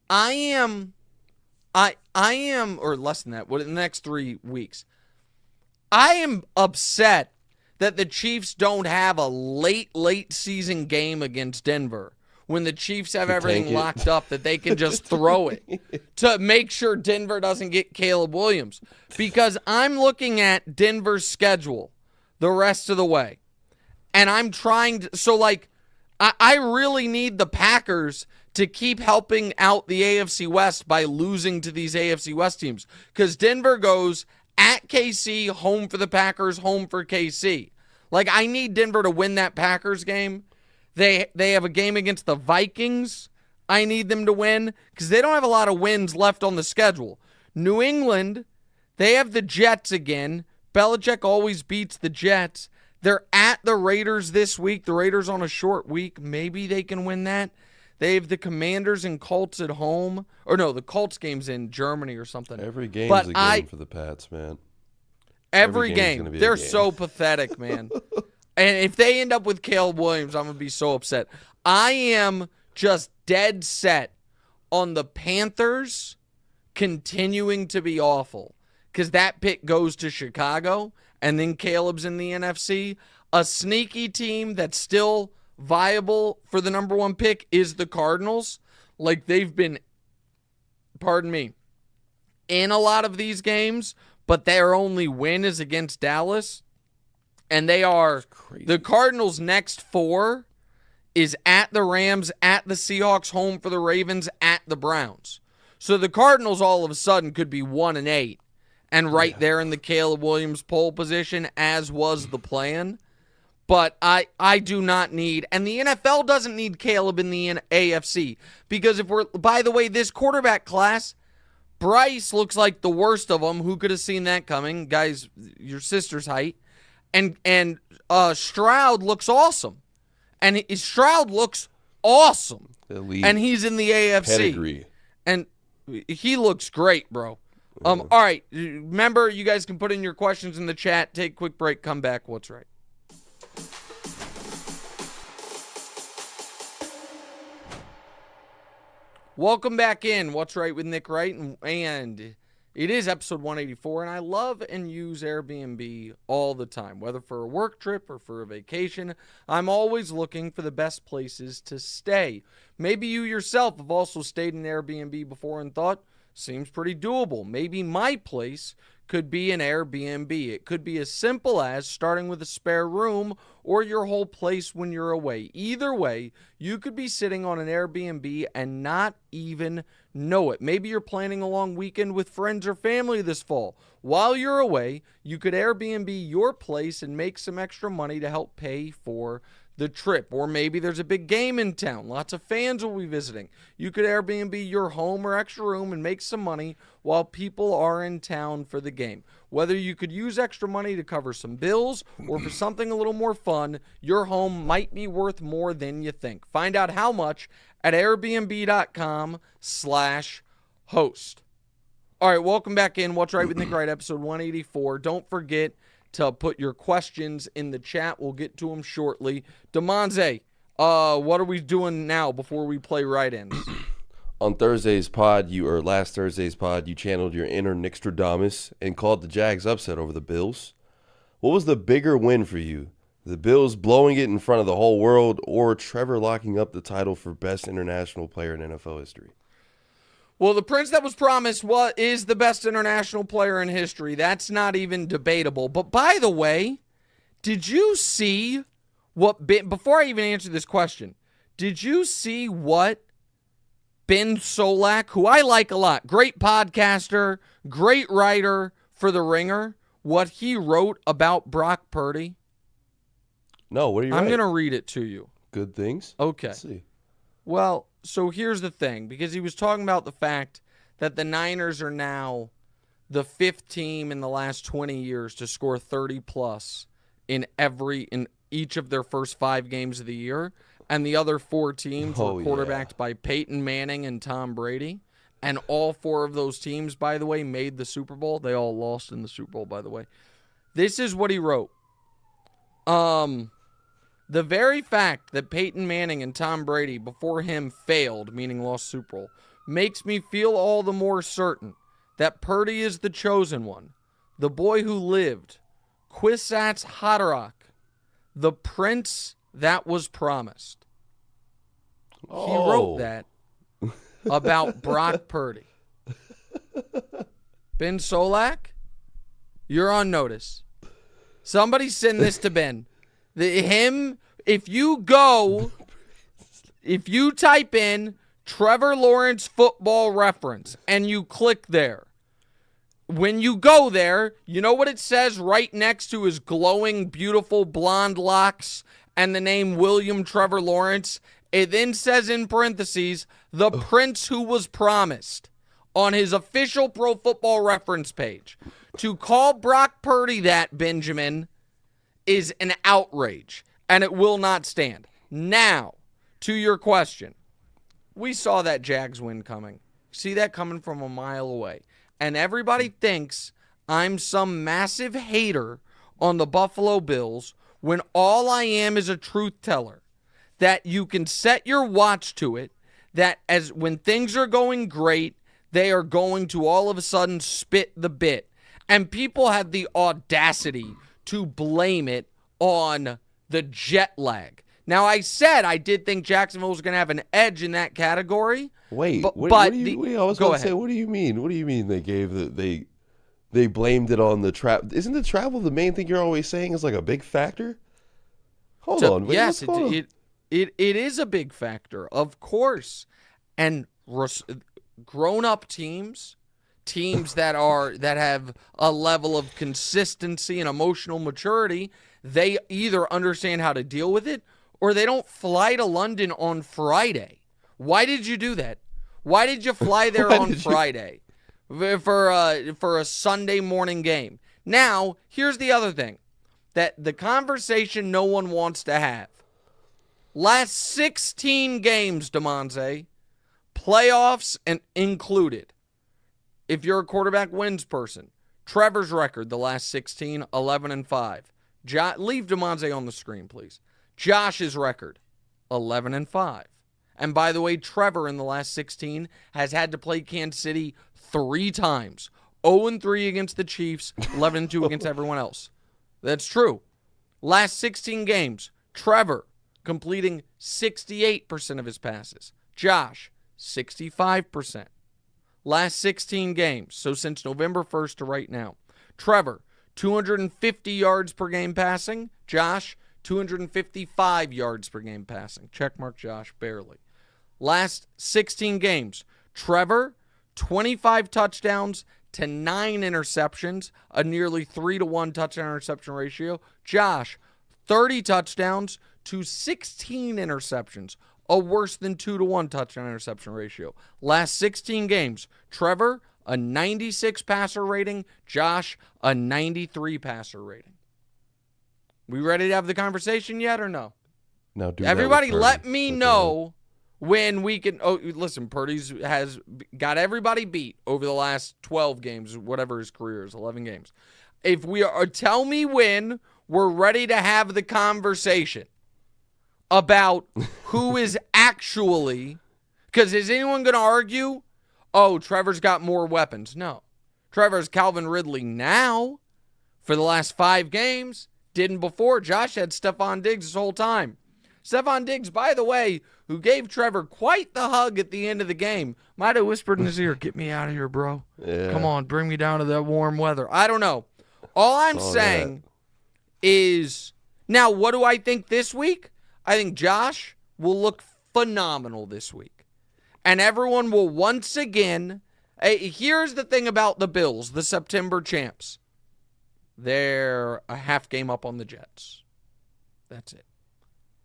I am, or less than that, in the next 3 weeks. I am upset that the Chiefs don't have a late season game against Denver when the Chiefs have everything locked up that they can just throw it to make sure Denver doesn't get Caleb Williams. Because I'm looking at Denver's schedule the rest of the way. And I'm trying to, so like, I really need the Packers to keep helping out the AFC West by losing to these AFC West teams. Because Denver goes at KC, home for the Packers, home for KC. Like, I need Denver to win that Packers game. They have a game against the Vikings I need them to win because they don't have a lot of wins left on the schedule. New England, they have the Jets again. Belichick always beats the Jets. They're at the Raiders this week. The Raiders on a short week. Maybe they can win that. They have the Commanders and Colts at home. Or no, the Colts game's in Germany or something. Every game's a game for the Pats, man. Every game. They're so pathetic, man. And if they end up with Caleb Williams, I'm going to be so upset. I am just dead set on the Panthers continuing to be awful because that pick goes to Chicago, and then Caleb's in the NFC. A sneaky team that's still viable for the number one pick is the Cardinals. Like, they've been, in a lot of these games, but their only win is against Dallas. And they are, the Cardinals' next 4 is at the Rams, at the Seahawks, home for the Ravens, at the Browns. So the Cardinals all of a sudden could be 1-8 and right there in the Caleb Williams pole position, as was the plan. But I do not need, and the NFL doesn't need Caleb in the AFC, because if we're, by the way, this quarterback class, Bryce looks like the worst of them. Who could have seen that coming? Guys, your sister's height. And Stroud looks awesome. And Stroud looks awesome. Elite. And he's in the AFC. Pedigree. And he looks great, bro. All right. Remember, you guys can put in your questions in the chat. Take a quick break. Come back. What's right? Welcome back in. What's right with Nick Wright? And it is episode 184, and I love and use Airbnb all the time, whether for a work trip or for a vacation. I'm always looking for the best places to stay. Maybe you yourself have also stayed in Airbnb before and thought, seems pretty doable. Maybe my place could be an Airbnb. It could be as simple as starting with a spare room or your whole place when you're away. Either way, you could be sitting on an Airbnb and not even know it. Maybe you're planning a long weekend with friends or family this fall. While you're away, you could Airbnb your place and make some extra money to help pay for the trip. Or maybe there's a big game in town. Lots of fans will be visiting. You could Airbnb your home or extra room and make some money while people are in town for the game. Whether you could use extra money to cover some bills or for something a little more fun, your home might be worth more than you think. Find out how much at airbnb.com/host. All right, welcome back in. What's Right with Nick Wright, episode 184. Don't forget to put your questions in the chat. We'll get to them shortly. Damoza, what are we doing now before we play Wright-Ins? On last Thursday's pod, you channeled your inner Nickstradamus and called the Jags upset over the Bills. What was the bigger win for you? The Bills blowing it in front of the whole world, or Trevor locking up the title for best international player in NFL history? Well, the prince that was promised is the best international player in history. That's not even debatable. But by the way, did you see before I even answer this question, did you see what Ben Solak, who I like a lot, great podcaster, great writer for The Ringer, what he wrote about Brock Purdy? No, what are you I'm going to read it to you. Good things? Okay. Let's see. Well, so here's the thing, because he was talking about the fact that the Niners are now the 5th team in the last 20 years to score 30-plus in each of their first 5 games of the year. And the other 4 teams were quarterbacked by Peyton Manning and Tom Brady. And all 4 of those teams, by the way, made the Super Bowl. They all lost in the Super Bowl, by the way. This is what he wrote. The very fact that Peyton Manning and Tom Brady before him failed, meaning lost Super Bowl, makes me feel all the more certain that Purdy is the chosen one, the boy who lived, Kwisatz Haderach, the prince that was promised. He wrote that about Brock Purdy. Ben Solak, you're on notice. Somebody send this to Ben. If you type in Trevor Lawrence football reference and you click there, when you go there, you know what it says right next to his glowing, beautiful blonde locks and the name William Trevor Lawrence? It then says in parentheses, the prince who was promised on his official Pro Football Reference page. To call Brock Purdy that, Benjamin, is an outrage, and it will not stand. Now, to your question. We saw that Jags win coming. See that coming from a mile away. And everybody thinks I'm some massive hater on the Buffalo Bills when all I am is a truth teller. That you can set your watch to it, that as when things are going great, they are going to all of a sudden spit the bit. And people have the audacity to blame it on the jet lag. Now, I said I did think Jacksonville was going to have an edge in that category. Wait, I was going to say, what do you mean? What do you mean they blamed it on the travel? Isn't the travel the main thing you're always saying is like a big factor? Hold on. Wait, yes, it is a big factor, of course. And grown-up teams that have a level of consistency and emotional maturity, they either understand how to deal with it or they don't fly to London on Friday. Why did you do that? Why did you fly there on Friday for a Sunday morning game? Now, here's the other thing, that the conversation no one wants to have. Last 16 games, Damoza, playoffs and included. If you're a quarterback wins person, Trevor's record the last 16, 11-5. Leave Damoza on the screen, please. Josh's record, 11-5. And by the way, Trevor in the last 16 has had to play Kansas City 3 times. 0-3 against the Chiefs, 11-2 against everyone else. That's true. Last 16 games, Trevor completing 68% of his passes. Josh, 65%. Last 16 games, so since November 1st to right now. Trevor, 250 yards per game passing. Josh, 255 yards per game passing. Checkmark Josh, barely. Last 16 games, Trevor, 25 touchdowns to 9 interceptions, a nearly 3-to-1 touchdown-interception ratio. Josh, 30 touchdowns to 16 interceptions, a worse than 2-to-1 touchdown-interception ratio. Last 16 games, Trevor, a 96 passer rating. Josh, a 93 passer rating. We ready to have the conversation yet or no? No, everybody let me know when we can. Oh, listen, Purdy's has got everybody beat over the last 12 games, whatever his career is, 11 games. If we are, tell me when we're ready to have the conversation about who is actually, because is anyone going to argue, oh, Trevor's got more weapons? No. Trevor's Calvin Ridley now for the last 5 games. Didn't before. Josh had Stephon Diggs this whole time. Stephon Diggs, by the way, who gave Trevor quite the hug at the end of the game, might have whispered in his ear, get me out of here, bro. Yeah. Come on, bring me down to that warm weather. I don't know. All I'm saying is, now what do I think this week? I think Josh will look phenomenal this week. And everyone will once again, here's the thing about the Bills, the September champs. They're a half game up on the Jets. That's it.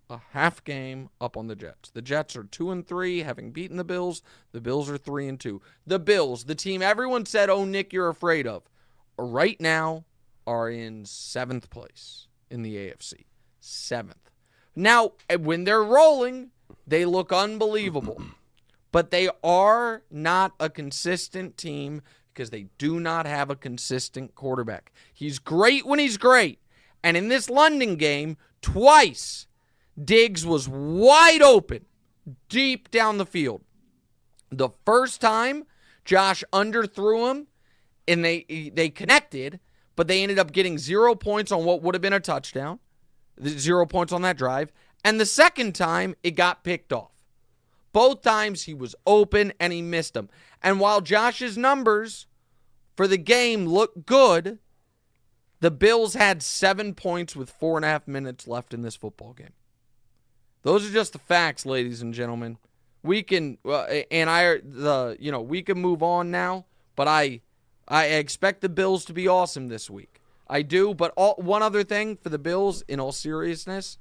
a half game up on the Jets. The Jets are 2-3, having beaten the Bills. The Bills are 3-2. The Bills, the team everyone said, "Oh, Nick, you're afraid of," right now are in 7th place in the AFC. 7th. Now, when they're rolling, they look unbelievable. But they are not a consistent team because they do not have a consistent quarterback. He's great when he's great. And in this London game, twice, Diggs was wide open, deep down the field. The first time, Josh underthrew him, and they connected, but they ended up getting 0 points on what would have been a touchdown. 0 points on that drive. And the second time, it got picked off. Both times, he was open, and he missed them. And while Josh's numbers for the game look good, the Bills had 7 points with 4.5 minutes left in this football game. Those are just the facts, ladies and gentlemen. We can we can move on now, but I expect the Bills to be awesome this week. I do, but one other thing for the Bills, in all seriousness,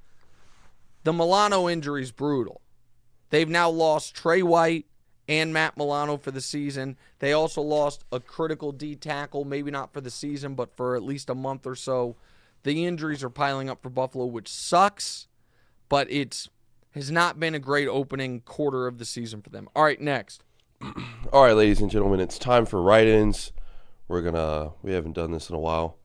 the Milano injury is brutal. They've now lost Trey White and Matt Milano for the season. They also lost a critical D tackle, maybe not for the season, but for at least a month or so. The injuries are piling up for Buffalo, which sucks, but it has not been a great opening quarter of the season for them. All right, next. All right, ladies and gentlemen, it's time for Wright-Ins. We haven't done this in a while.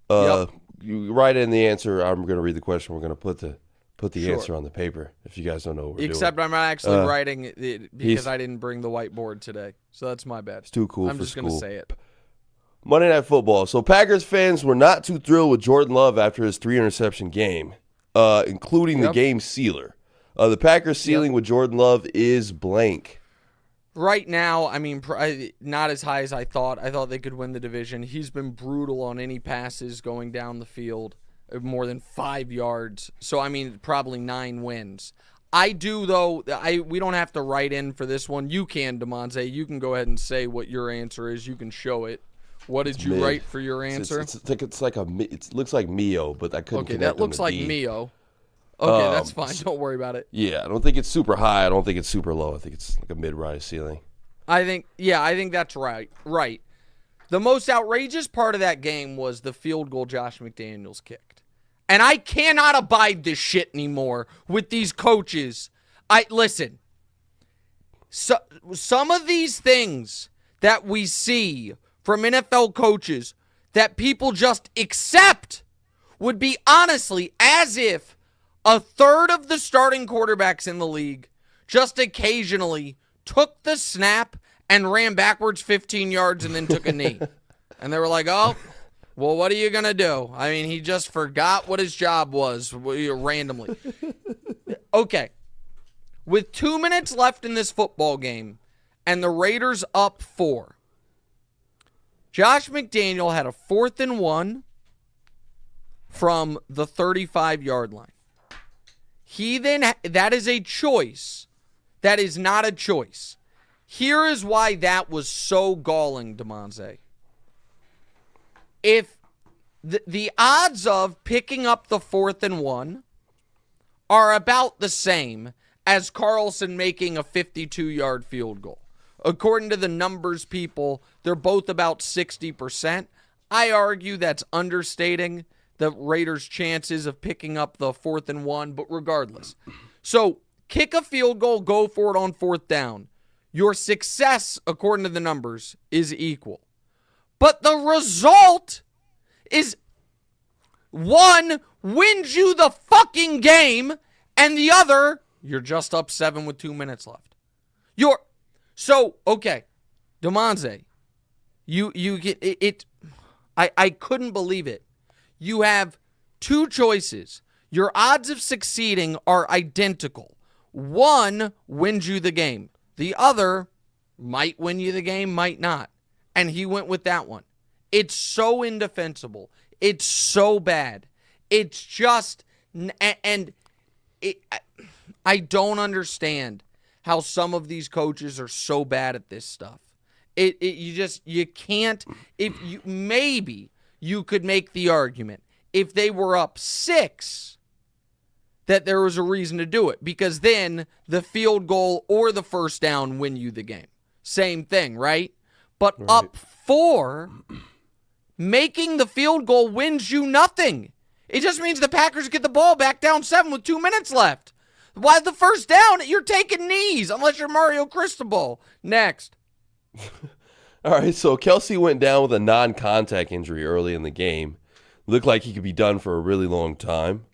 You write in the answer. I'm going to read the question. We're going to put the answer on the paper if you guys don't know what we're doing. Except I'm not actually writing it because I didn't bring the whiteboard today. So that's my bad. It's too cool I'm just going to say it. Monday Night Football. So Packers fans were not too thrilled with Jordan Love after his 3-interception game, including the game sealer. The Packers ceiling with Jordan Love is blank. Right now, I mean, not as high as I thought. I thought they could win the division. He's been brutal on any passes going down the field, more than 5 yards. So, I mean, probably 9 wins. I do, though. We don't have to write in for this one. You can, Damoza. You can go ahead and say what your answer is. You can show it. What did you write for your answer? It looks like Mio, but I couldn't connect that looks like Mio. Okay, that's fine. Don't worry about it. Yeah, I don't think it's super high. I don't think it's super low. I think it's like a mid-rise ceiling. I think that's right. Right. The most outrageous part of that game was the field goal Josh McDaniels kicked. And I cannot abide this shit anymore with these coaches. Listen. Some of these things that we see from NFL coaches that people just accept would be honestly as if a third of the starting quarterbacks in the league just occasionally took the snap and ran backwards 15 yards and then took a knee. And they were like, oh, well, what are you going to do? I mean, he just forgot what his job was randomly. Okay. With 2 minutes left in this football game and the Raiders up 4, Josh McDaniel had a 4th and 1 from the 35-yard line. That is a choice. That is not a choice. Here is why that was so galling, Damoza. If the odds of picking up the 4th and 1 are about the same as Carlson making a 52-yard field goal. According to the numbers people, they're both about 60%. I argue that's understating the Raiders' chances of picking up the 4th and 1, but regardless. So, kick a field goal, go for it on 4th down. Your success, according to the numbers, is equal. But the result is one wins you the fucking game, and the other, you're just up 7 with 2 minutes left. Okay, Damoza, you get it. I couldn't believe it. You have 2 choices. Your odds of succeeding are identical. One wins you the game. The other might win you the game, might not. And he went with that one. It's so indefensible. It's so bad. It's just, I don't understand how some of these coaches are so bad at this stuff. You can't, maybe you could make the argument if they were up 6, that there was a reason to do it, because then the field goal or the first down win you the game. Same thing, right? But up 4, making the field goal wins you nothing. It just means the Packers get the ball back down 7 with 2 minutes left. Why the first down? You're taking knees, unless you're Mario Cristobal. Next. All right, so Kelce went down with a non-contact injury early in the game. Looked like he could be done for a really long time,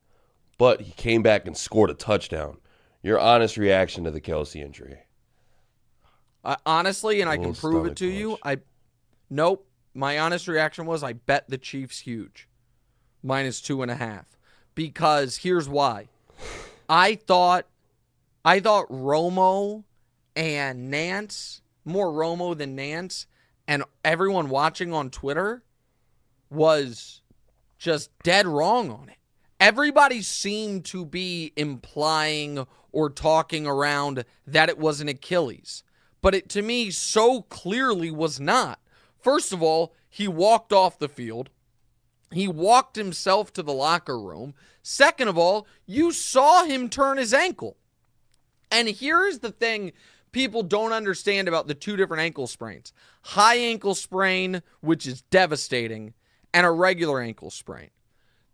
but he came back and scored a touchdown. Your honest reaction to the Kelce injury? Honestly, and I can prove it to you, nope. My honest reaction was I bet the Chiefs huge. -2.5. Because here's why. I thought Romo and Nance, more Romo than Nance, and everyone watching on Twitter was just dead wrong on it. Everybody seemed to be implying or talking around that it was an Achilles. But it, to me, so clearly was not. First of all, he walked off the field. He walked himself to the locker room. Second of all, you saw him turn his ankle. And here's the thing people don't understand about the 2 different ankle sprains. High ankle sprain, which is devastating, and a regular ankle sprain.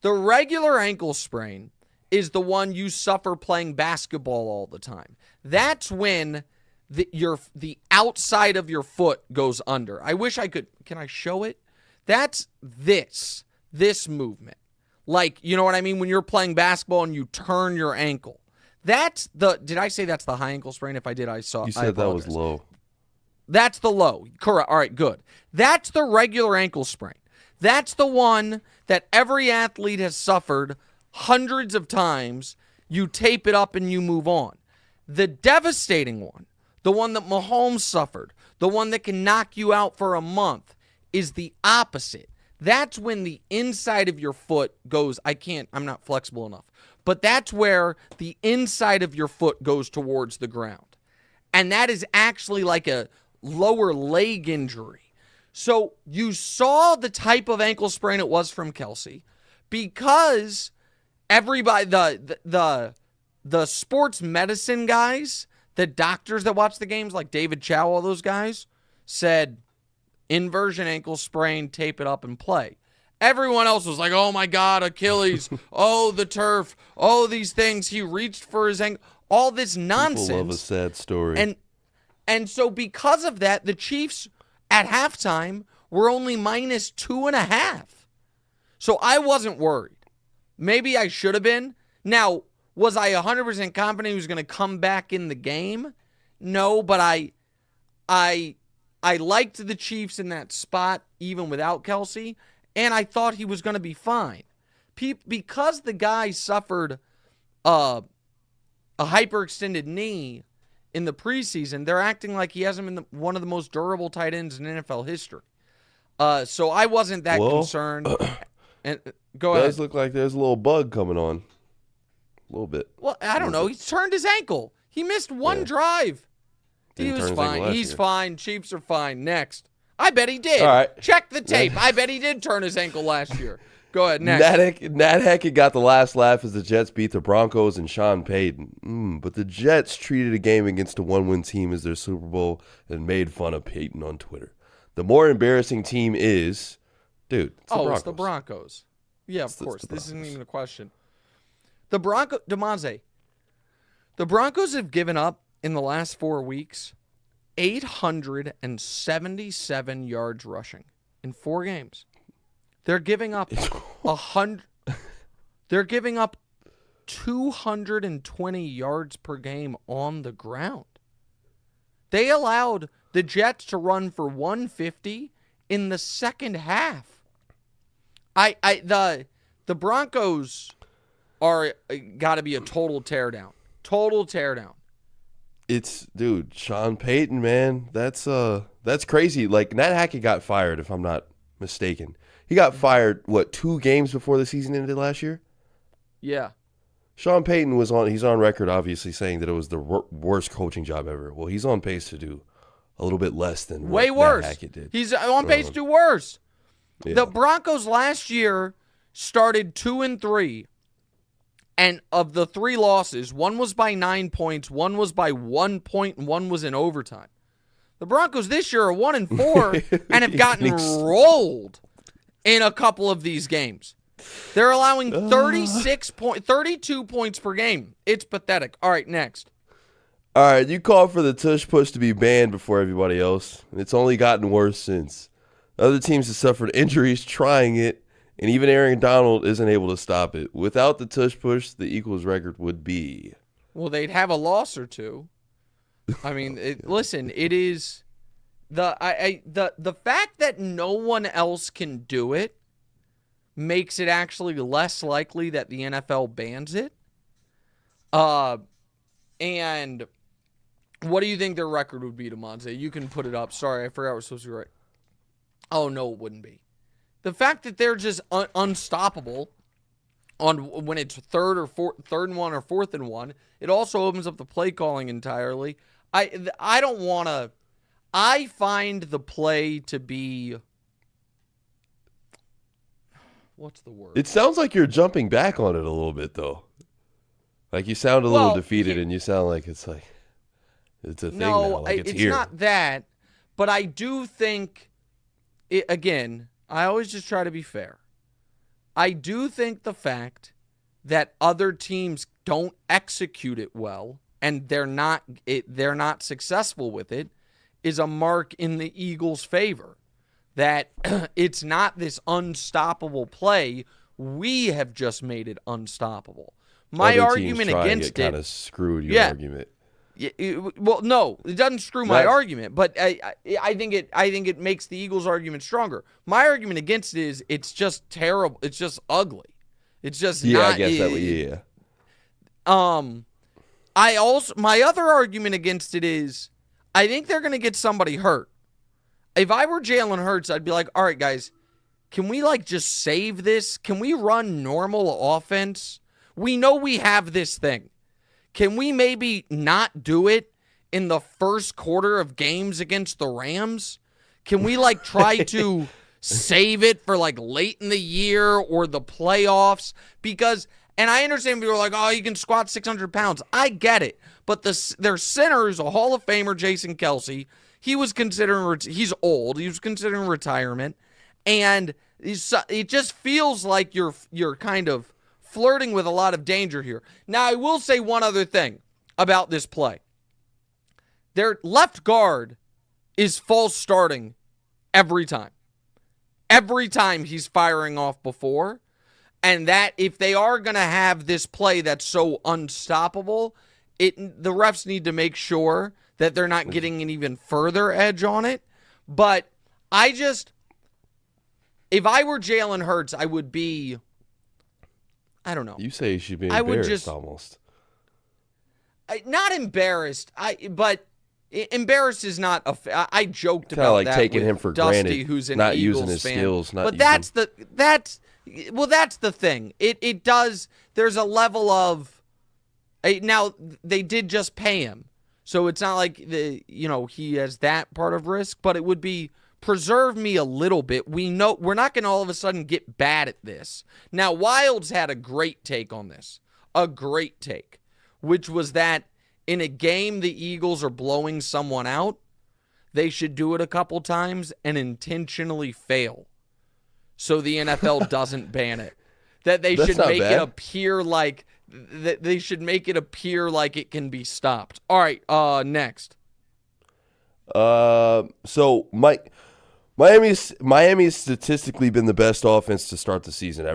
The regular ankle sprain is the one you suffer playing basketball all the time. That's when the outside of your foot goes under. I wish I could. Can I show it? That's this movement. Like, you know what I mean? When you're playing basketball and you turn your ankle. Did I say that's the high ankle sprain? If I did, You said that was low. That's the low. Correct. All right, good. That's the regular ankle sprain. That's the one that every athlete has suffered hundreds of times. You tape it up and you move on. The devastating one, the one that Mahomes suffered, the one that can knock you out for a month, is the opposite. That's when the inside of your foot goes, I'm not flexible enough. But that's where the inside of your foot goes towards the ground. And that is actually like a lower leg injury. So you saw the type of ankle sprain it was from Kelce, because everybody, the sports medicine guys, the doctors that watch the games, like David Chow, all those guys, said inversion ankle sprain, tape it up and play. Everyone else was like, oh my God, Achilles, oh, the turf, oh, these things. He reached for his ankle, all this nonsense. People love a sad story. And so because of that, the Chiefs at halftime were only -2.5. So I wasn't worried. Maybe I should have been. Now, was I 100% confident he was going to come back in the game? No, but I liked the Chiefs in that spot even without Kelce, and I thought he was going to be fine. Because the guy suffered a hyperextended knee in the preseason, they're acting like he hasn't been one of the most durable tight ends in NFL history. So I wasn't that concerned. And go ahead. It does look like there's a little bug coming on. A little bit. Well, I don't know. He turned his ankle. He missed one drive. He was fine. He's fine. Chiefs are fine. Next. I bet he did. All right. Check the tape. I bet he did turn his ankle last year. Go ahead. Next. Nat Hackett got the last laugh as the Jets beat the Broncos and Sean Payton. But the Jets treated a game against a one-win team as their Super Bowl and made fun of Payton on Twitter. The more embarrassing team is, it's the Broncos. Yeah, of course. This isn't even a question. Damoza, the Broncos have given up in the last 4 weeks 877 yards rushing in 4 games. They're giving up 100. They're giving up 220 yards per game on the ground. They allowed the Jets to run for 150 in the second half. The Broncos are got to be a total teardown. Total teardown. Sean Payton, man, that's crazy. Like, Nat Hackett got fired, if I'm not mistaken. He got fired 2 games before the season ended last year? Yeah. Sean Payton he's on record obviously saying that it was the worst coaching job ever. Well, he's on pace to do a little bit less than way worse. Nat Hackett did. He's on pace to do worse. Yeah. The Broncos last year started 2-3. And of the 3 losses, one was by 9 points, one was by 1 point, and one was in overtime. The Broncos this year are 1-4 and have gotten rolled in a couple of these games. They're allowing 32 points per game. It's pathetic. All right, next. All right, you called for the tush push to be banned before everybody else. It's only gotten worse since. Other teams have suffered injuries trying it, and even Aaron Donald isn't able to stop it. Without the tush push, the Eagles' record would be. Well, they'd have a loss or two. I mean, listen, it is the fact that no one else can do it makes it actually less likely that the NFL bans it. And what do you think their record would be, Damoza? You can put it up. Sorry, I forgot we're supposed to be right. Oh, no, it wouldn't be. The fact that they're just unstoppable on when it's third and 1 or 4th and 1, it also opens up the play calling entirely. I don't want to. I find the play to be. What's the word? It sounds like you're jumping back on it a little bit, though. Like you sound a little defeated, and you sound like it's a thing now. Like it's here. Not that, but I do think. Again, I always just try to be fair. I do think the fact that other teams don't execute it well and they're not successful with it is a mark in the Eagles' favor. That it's not this unstoppable play. We have just made it unstoppable. My argument against it kind of screwed your argument. Well, no, it doesn't screw my argument, but I think it makes the Eagles' argument stronger. My argument against it is it's just terrible. It's just ugly. It's just not. I guess that would, my other argument against it is I think they're going to get somebody hurt. If I were Jalen Hurts, I'd be like, all right, guys, can we just save this? Can we run normal offense? We know we have this thing. Can we maybe not do it in the first quarter of games against the Rams? Can we try to save it for late in the year or the playoffs? Because, and I understand people are like, oh, you can squat 600 pounds. I get it. But their center is a Hall of Famer, Jason Kelce. He's old. He was considering retirement. And it just feels like you're kind of flirting with a lot of danger here. Now, I will say one other thing about this play. Their left guard is false starting every time. Every time he's firing off before. And that if they are going to have this play that's so unstoppable, the refs need to make sure that they're not getting an even further edge on it. But if I were Jalen Hurts, I would be, I don't know. You say you should be embarrassed almost. Not embarrassed. But embarrassed is not I joked kinda about like that taking with him for Dusty, granted, who's an not Eagles using his fan. skills. But that's the thing. It does. There's a level of now they did just pay him, so it's not like he has that part of risk. But it would be preserve me a little bit. We know we're not going to all of a sudden get bad at this. Now, Wilds had a great take on this. A great take, which was that in a game the Eagles are blowing someone out, they should do it a couple times and intentionally fail so the NFL doesn't ban it. That they should make it appear like it can be stopped. All right, next. So Miami's statistically been the best offense to start a season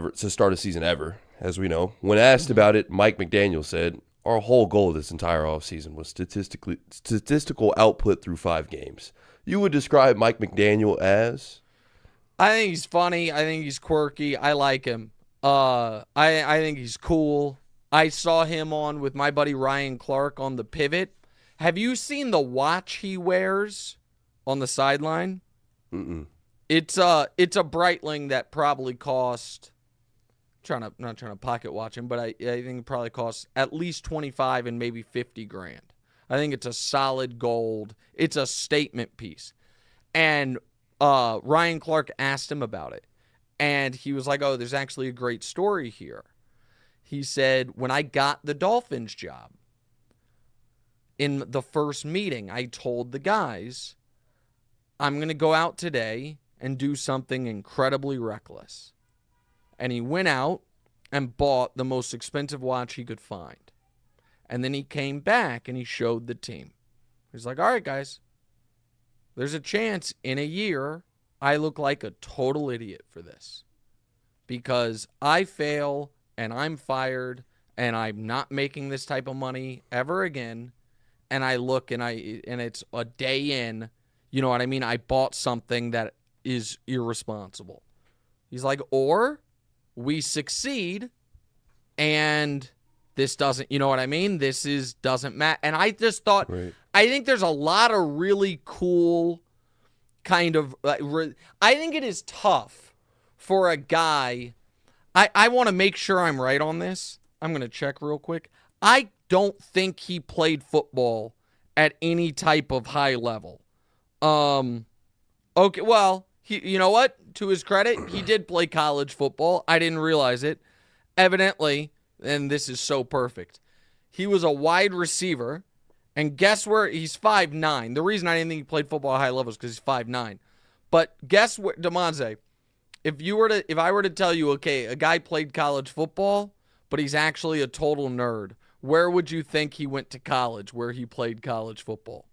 ever, as we know. When asked about it, Mike McDaniel said, "Our whole goal this entire offseason was statistical output through 5 games." You would describe Mike McDaniel as? I think he's funny. I think he's quirky. I like him. I think he's cool. I saw him on with my buddy Ryan Clark on the Pivot. Have you seen the watch he wears on the sideline? Mm-mm. It's a Breitling that probably cost. Not trying to pocket watch him, but I think it probably costs at least 25 and maybe 50 grand. I think it's a solid gold. It's a statement piece. And Ryan Clark asked him about it. And he was like, oh, there's actually a great story here. He said, when I got the Dolphins job, in the first meeting, I told the guys, I'm going to go out today and do something incredibly reckless. And he went out and bought the most expensive watch he could find. And then he came back and he showed the team. He's like, all right, guys, there's a chance in a year I look like a total idiot for this. Because I fail and I'm fired and I'm not making this type of money ever again. And I look and it's a day in, you know what I mean? I bought something that is irresponsible. He's like, or we succeed and this doesn't, you know what I mean? Doesn't matter. And I just thought, right. I think there's a lot of really cool kind of, I think it is tough for a guy. I want to make sure I'm right on this. I'm going to check real quick. I don't think he played football at any type of high level. Okay, well, you know what? To his credit, he did play college football. I didn't realize it. Evidently, and this is so perfect, he was a wide receiver, and guess where? He's 5'9". The reason I didn't think he played football at high level is because he's 5'9". But guess what, Damoza, if I were to tell you, okay, a guy played college football, but he's actually a total nerd, where would you think he went to college, where he played college football?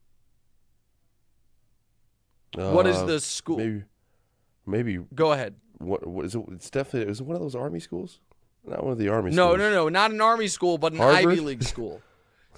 What is the school? Maybe. Go ahead. What is it? It's definitely. Is it one of those Army schools? Not one of the Army schools. No. Not an Army school, but an Harvard? Ivy League school.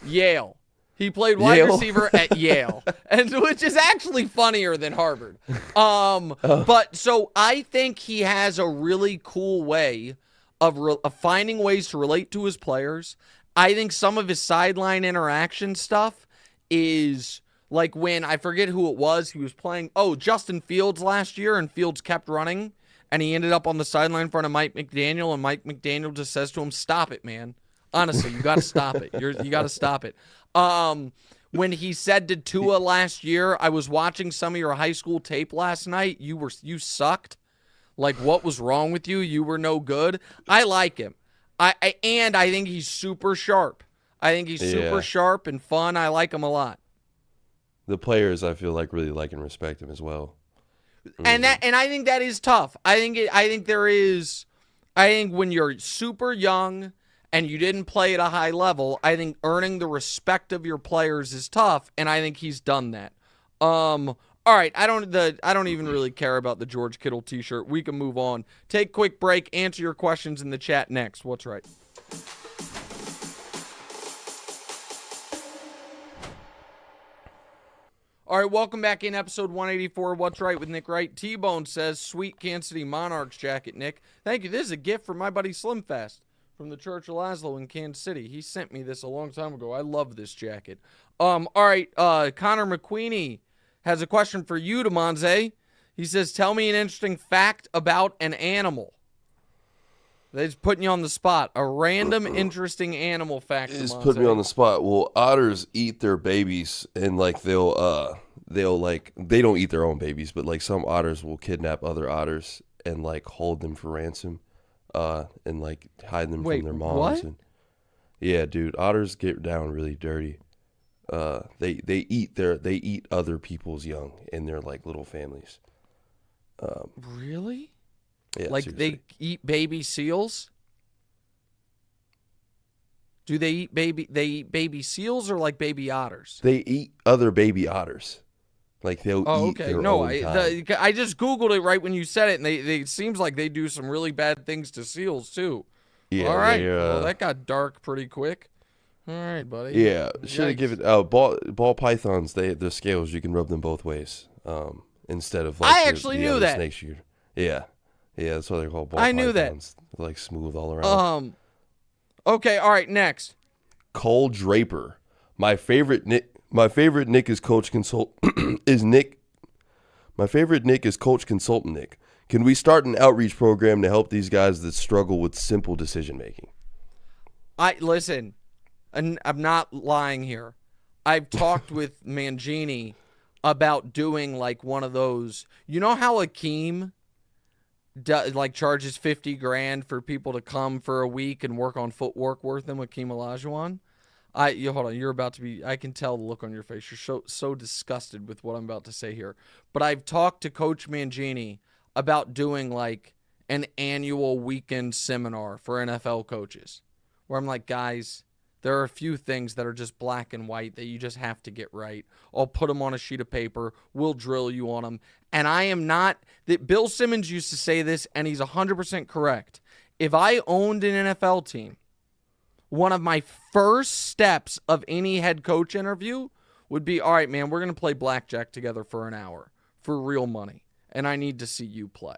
Yale. He played wide receiver at Yale, and which is actually funnier than Harvard. But so I think he has a really cool way of finding ways to relate to his players. I think some of his sideline interaction stuff is like when, I forget who it was, he was playing, Justin Fields last year, and Fields kept running, and he ended up on the sideline in front of Mike McDaniel, and Mike McDaniel just says to him, stop it, man. Honestly, you got to stop it. You got to stop it. When he said to Tua last year, I was watching some of your high school tape last night. You sucked. Like, what was wrong with you? You were no good. I like him. I think he's super sharp. I think he's super sharp and fun. I like him a lot. The players, I feel like, really like and respect him as well. And I think that is tough. I think when you're super young and you didn't play at a high level, I think earning the respect of your players is tough, and I think he's done that. All right, I don't even really care about the George Kittle t-shirt. We can move on. Take a quick break, answer your questions in the chat next. What's right? All right, welcome back in episode 184. What's right with Nick Wright? T-Bone says, sweet Kansas City Monarchs jacket, Nick. Thank you. This is a gift from my buddy Slimfast from the Church of Laszlo in Kansas City. He sent me this a long time ago. I love this jacket. All right, Connor McQueenie has a question for you, Damoza. He says, tell me an interesting fact about an animal. They're just putting you on the spot. A random, interesting animal fact. Just put me on the spot. Well, otters eat their babies, and like they don't eat their own babies, but like some otters will kidnap other otters and like hold them for ransom, and like hide them from their moms. What? And, yeah, dude, otters get down really dirty. They eat other people's young in their like little families. Really? Yeah, like seriously. They eat baby seals? Do they eat baby seals or like baby otters? They eat other baby otters. Like they'll eat their own kind. I just Googled it right when you said it, and it seems like they do some really bad things to seals too. Yeah. All right. Well, that got dark pretty quick. All right, buddy. Yeah. Should have given ball pythons. Their scales, you can rub them both ways. Instead of like I actually knew that. Snakes yeah, that's what they're called. Ball pythons. Knew that. They're like smooth all around. Okay. All right. Next. Cole Draper. My favorite Nick is Coach Consult is Nick. My favorite Nick is Coach Consultant Nick. Can we start an outreach program to help these guys that struggle with simple decision making? Listen, and I'm not lying here. I've talked with Mangini about doing like one of those. You know how Akeem like charges $50,000 for people to come for a week and work on footwork with him with Hakeem Olajuwon. Hold on. You're about to be. I can tell the look on your face. You're so disgusted with what I'm about to say here. But I've talked to Coach Mangini about doing like an annual weekend seminar for NFL coaches, where I'm like, guys, there are a few things that are just black and white that you just have to get right. I'll put them on a sheet of paper. We'll drill you on them. And I am not. That Bill Simmons used to say this, and he's 100% correct. If I owned an NFL team, one of my first steps of any head coach interview would be, all right, man, we're going to play blackjack together for an hour for real money, and I need to see you play.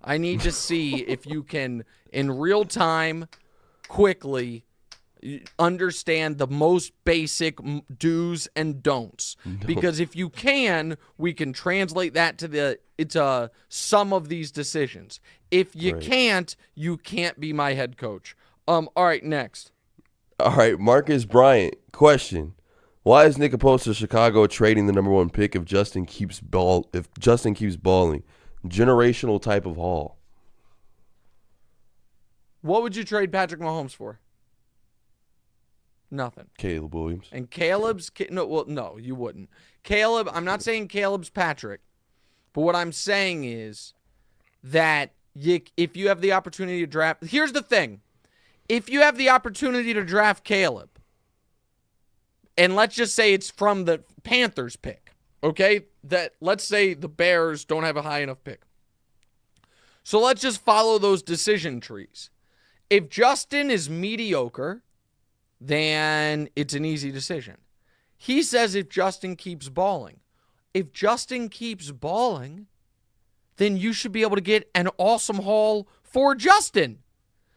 I need to see if you can, in real time, quickly understand the most basic do's and don'ts. Because if you can, we can translate that to some of these decisions. If you can't, you can't be my head coach. All right, next. All right, Marcus Bryant, question. Why is Nick opposed to Chicago trading the number 1 pick if Justin keeps balling? Generational type of haul. What would you trade Patrick Mahomes for? Nothing. Caleb Williams. And no, you wouldn't. Caleb, I'm not saying Caleb's Patrick, but what I'm saying is that if you have the opportunity to draft, here's the thing. If you have the opportunity to draft Caleb, and let's just say it's from the Panthers pick, okay? That let's say the Bears don't have a high enough pick. So let's just follow those decision trees. If Justin is mediocre, then it's an easy decision. He says if Justin keeps balling. If Justin keeps balling, then you should be able to get an awesome haul for Justin.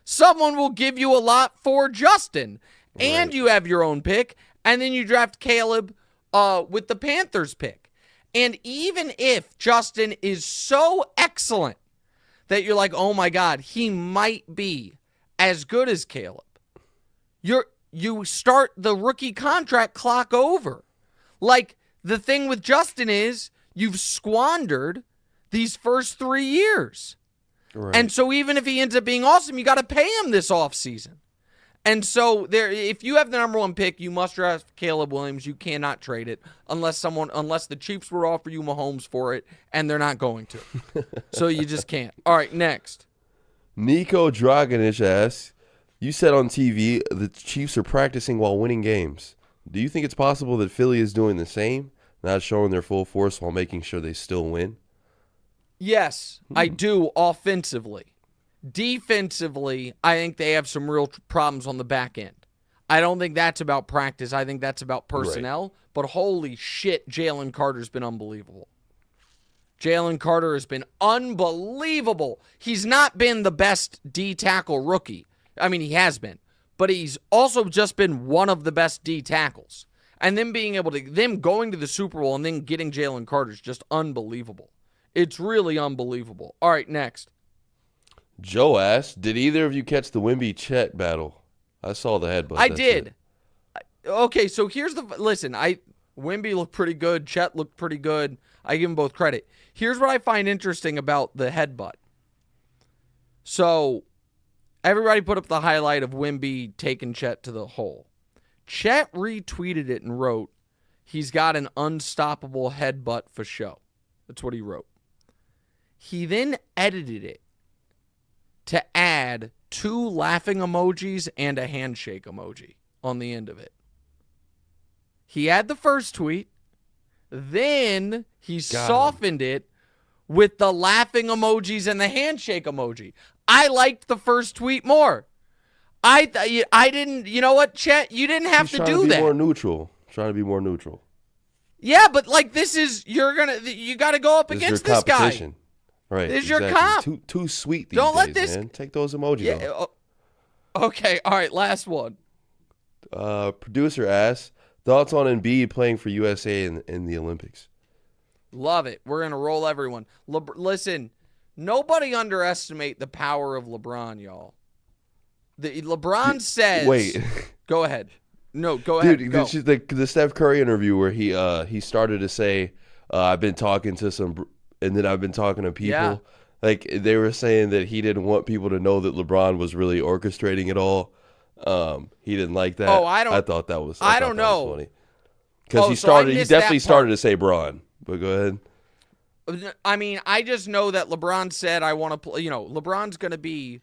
Someone will give you a lot for Justin. And you have your own pick. And then you draft Caleb with the Panthers pick. And even if Justin is so excellent that you're like, oh my God, he might be as good as Caleb, you start the rookie contract clock over. Like, the thing with Justin is you've squandered these first 3 years. Right. And so even if he ends up being awesome, you got to pay him this offseason. And so if you have the number 1 pick, you must draft Caleb Williams. You cannot trade it unless the Chiefs would offer you Mahomes for it, and they're not going to. So you just can't. All right, next. Nico Dragonich asks, you said on TV the Chiefs are practicing while winning games. Do you think it's possible that Philly is doing the same, not showing their full force while making sure they still win? Yes, I do offensively. Defensively, I think they have some real problems on the back end. I don't think that's about practice. I think that's about personnel. Right. But holy shit, Jalen Carter's been unbelievable. Jalen Carter has been unbelievable. He's not been the best D-tackle rookie. I mean, he has been. But he's also just been one of the best D-tackles. And them going to the Super Bowl and then getting Jalen Carter is just unbelievable. It's really unbelievable. All right, next. Joe asked, did either of you catch the Wemby-Chet battle? I saw the headbutt. I did. Okay, so here's listen, Wemby looked pretty good. Chet looked pretty good. I give them both credit. Here's what I find interesting about the headbutt. So, everybody put up the highlight of Wemby taking Chet to the hole. Chet retweeted it and wrote, he's got an unstoppable headbutt for show. That's what he wrote. He then edited it to add 2 laughing emojis and a handshake emoji on the end of it. He had the first tweet, then he softened it with the laughing emojis and the handshake emoji. I liked the first tweet more. I didn't, you know what, Chet? You didn't have to do that. Trying to be more neutral. Yeah, but like this is, you got to go up against this guy. Right. This is your comp. Too sweet these days, man. Take those emojis off. Okay, all right, last one. Producer asks, thoughts on Embiid playing for USA in the Olympics? Love it. We're going to roll everyone. Listen, nobody underestimate the power of LeBron, y'all. LeBron says... Wait. Go ahead. No, go ahead. Dude, this is the Steph Curry interview where he started to say, I've been talking to some... And then I've been talking to people. Like, they were saying that he didn't want people to know that LeBron was really orchestrating it all. He didn't like that. Oh, I thought that was. I don't know. Funny. Because he definitely started to say Braun. But go ahead. I mean, I just know that LeBron said, I want to play. You know, LeBron's going to be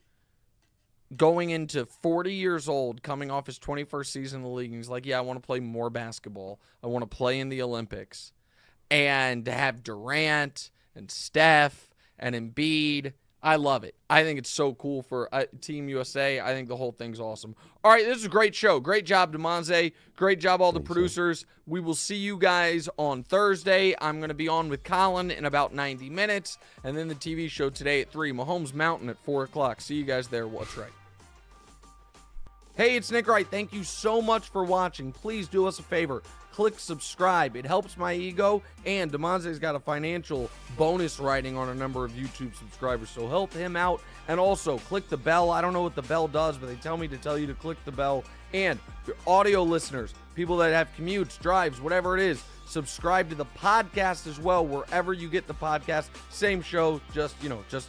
going into 40 years old, coming off his 21st season in the league. And he's like, yeah, I want to play more basketball. I want to play in the Olympics. And to have Durant and Steph and Embiid, I love it. I think it's so cool for Team USA. I think the whole thing's awesome. All right, this is a great show. Great job, Damoza. Great job, all the producers. We will see you guys on Thursday. I'm going to be on with Colin in about 90 minutes. And then the TV show today at 3. Mahomes Mountain at 4 o'clock. See you guys there. What's right? Hey, it's Nick Wright. Thank you so much for watching. Please do us a favor. Click subscribe. It helps my ego, and Damoza's got a financial bonus writing on a number of YouTube subscribers, so help him out. And also, click the bell. I don't know what the bell does, but they tell me to tell you to click the bell. And your audio listeners, people that have commutes, drives, whatever it is, subscribe to the podcast as well, wherever you get the podcast. Same show, just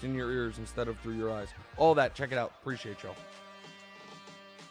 in your ears instead of through your eyes. All that. Check it out. Appreciate y'all.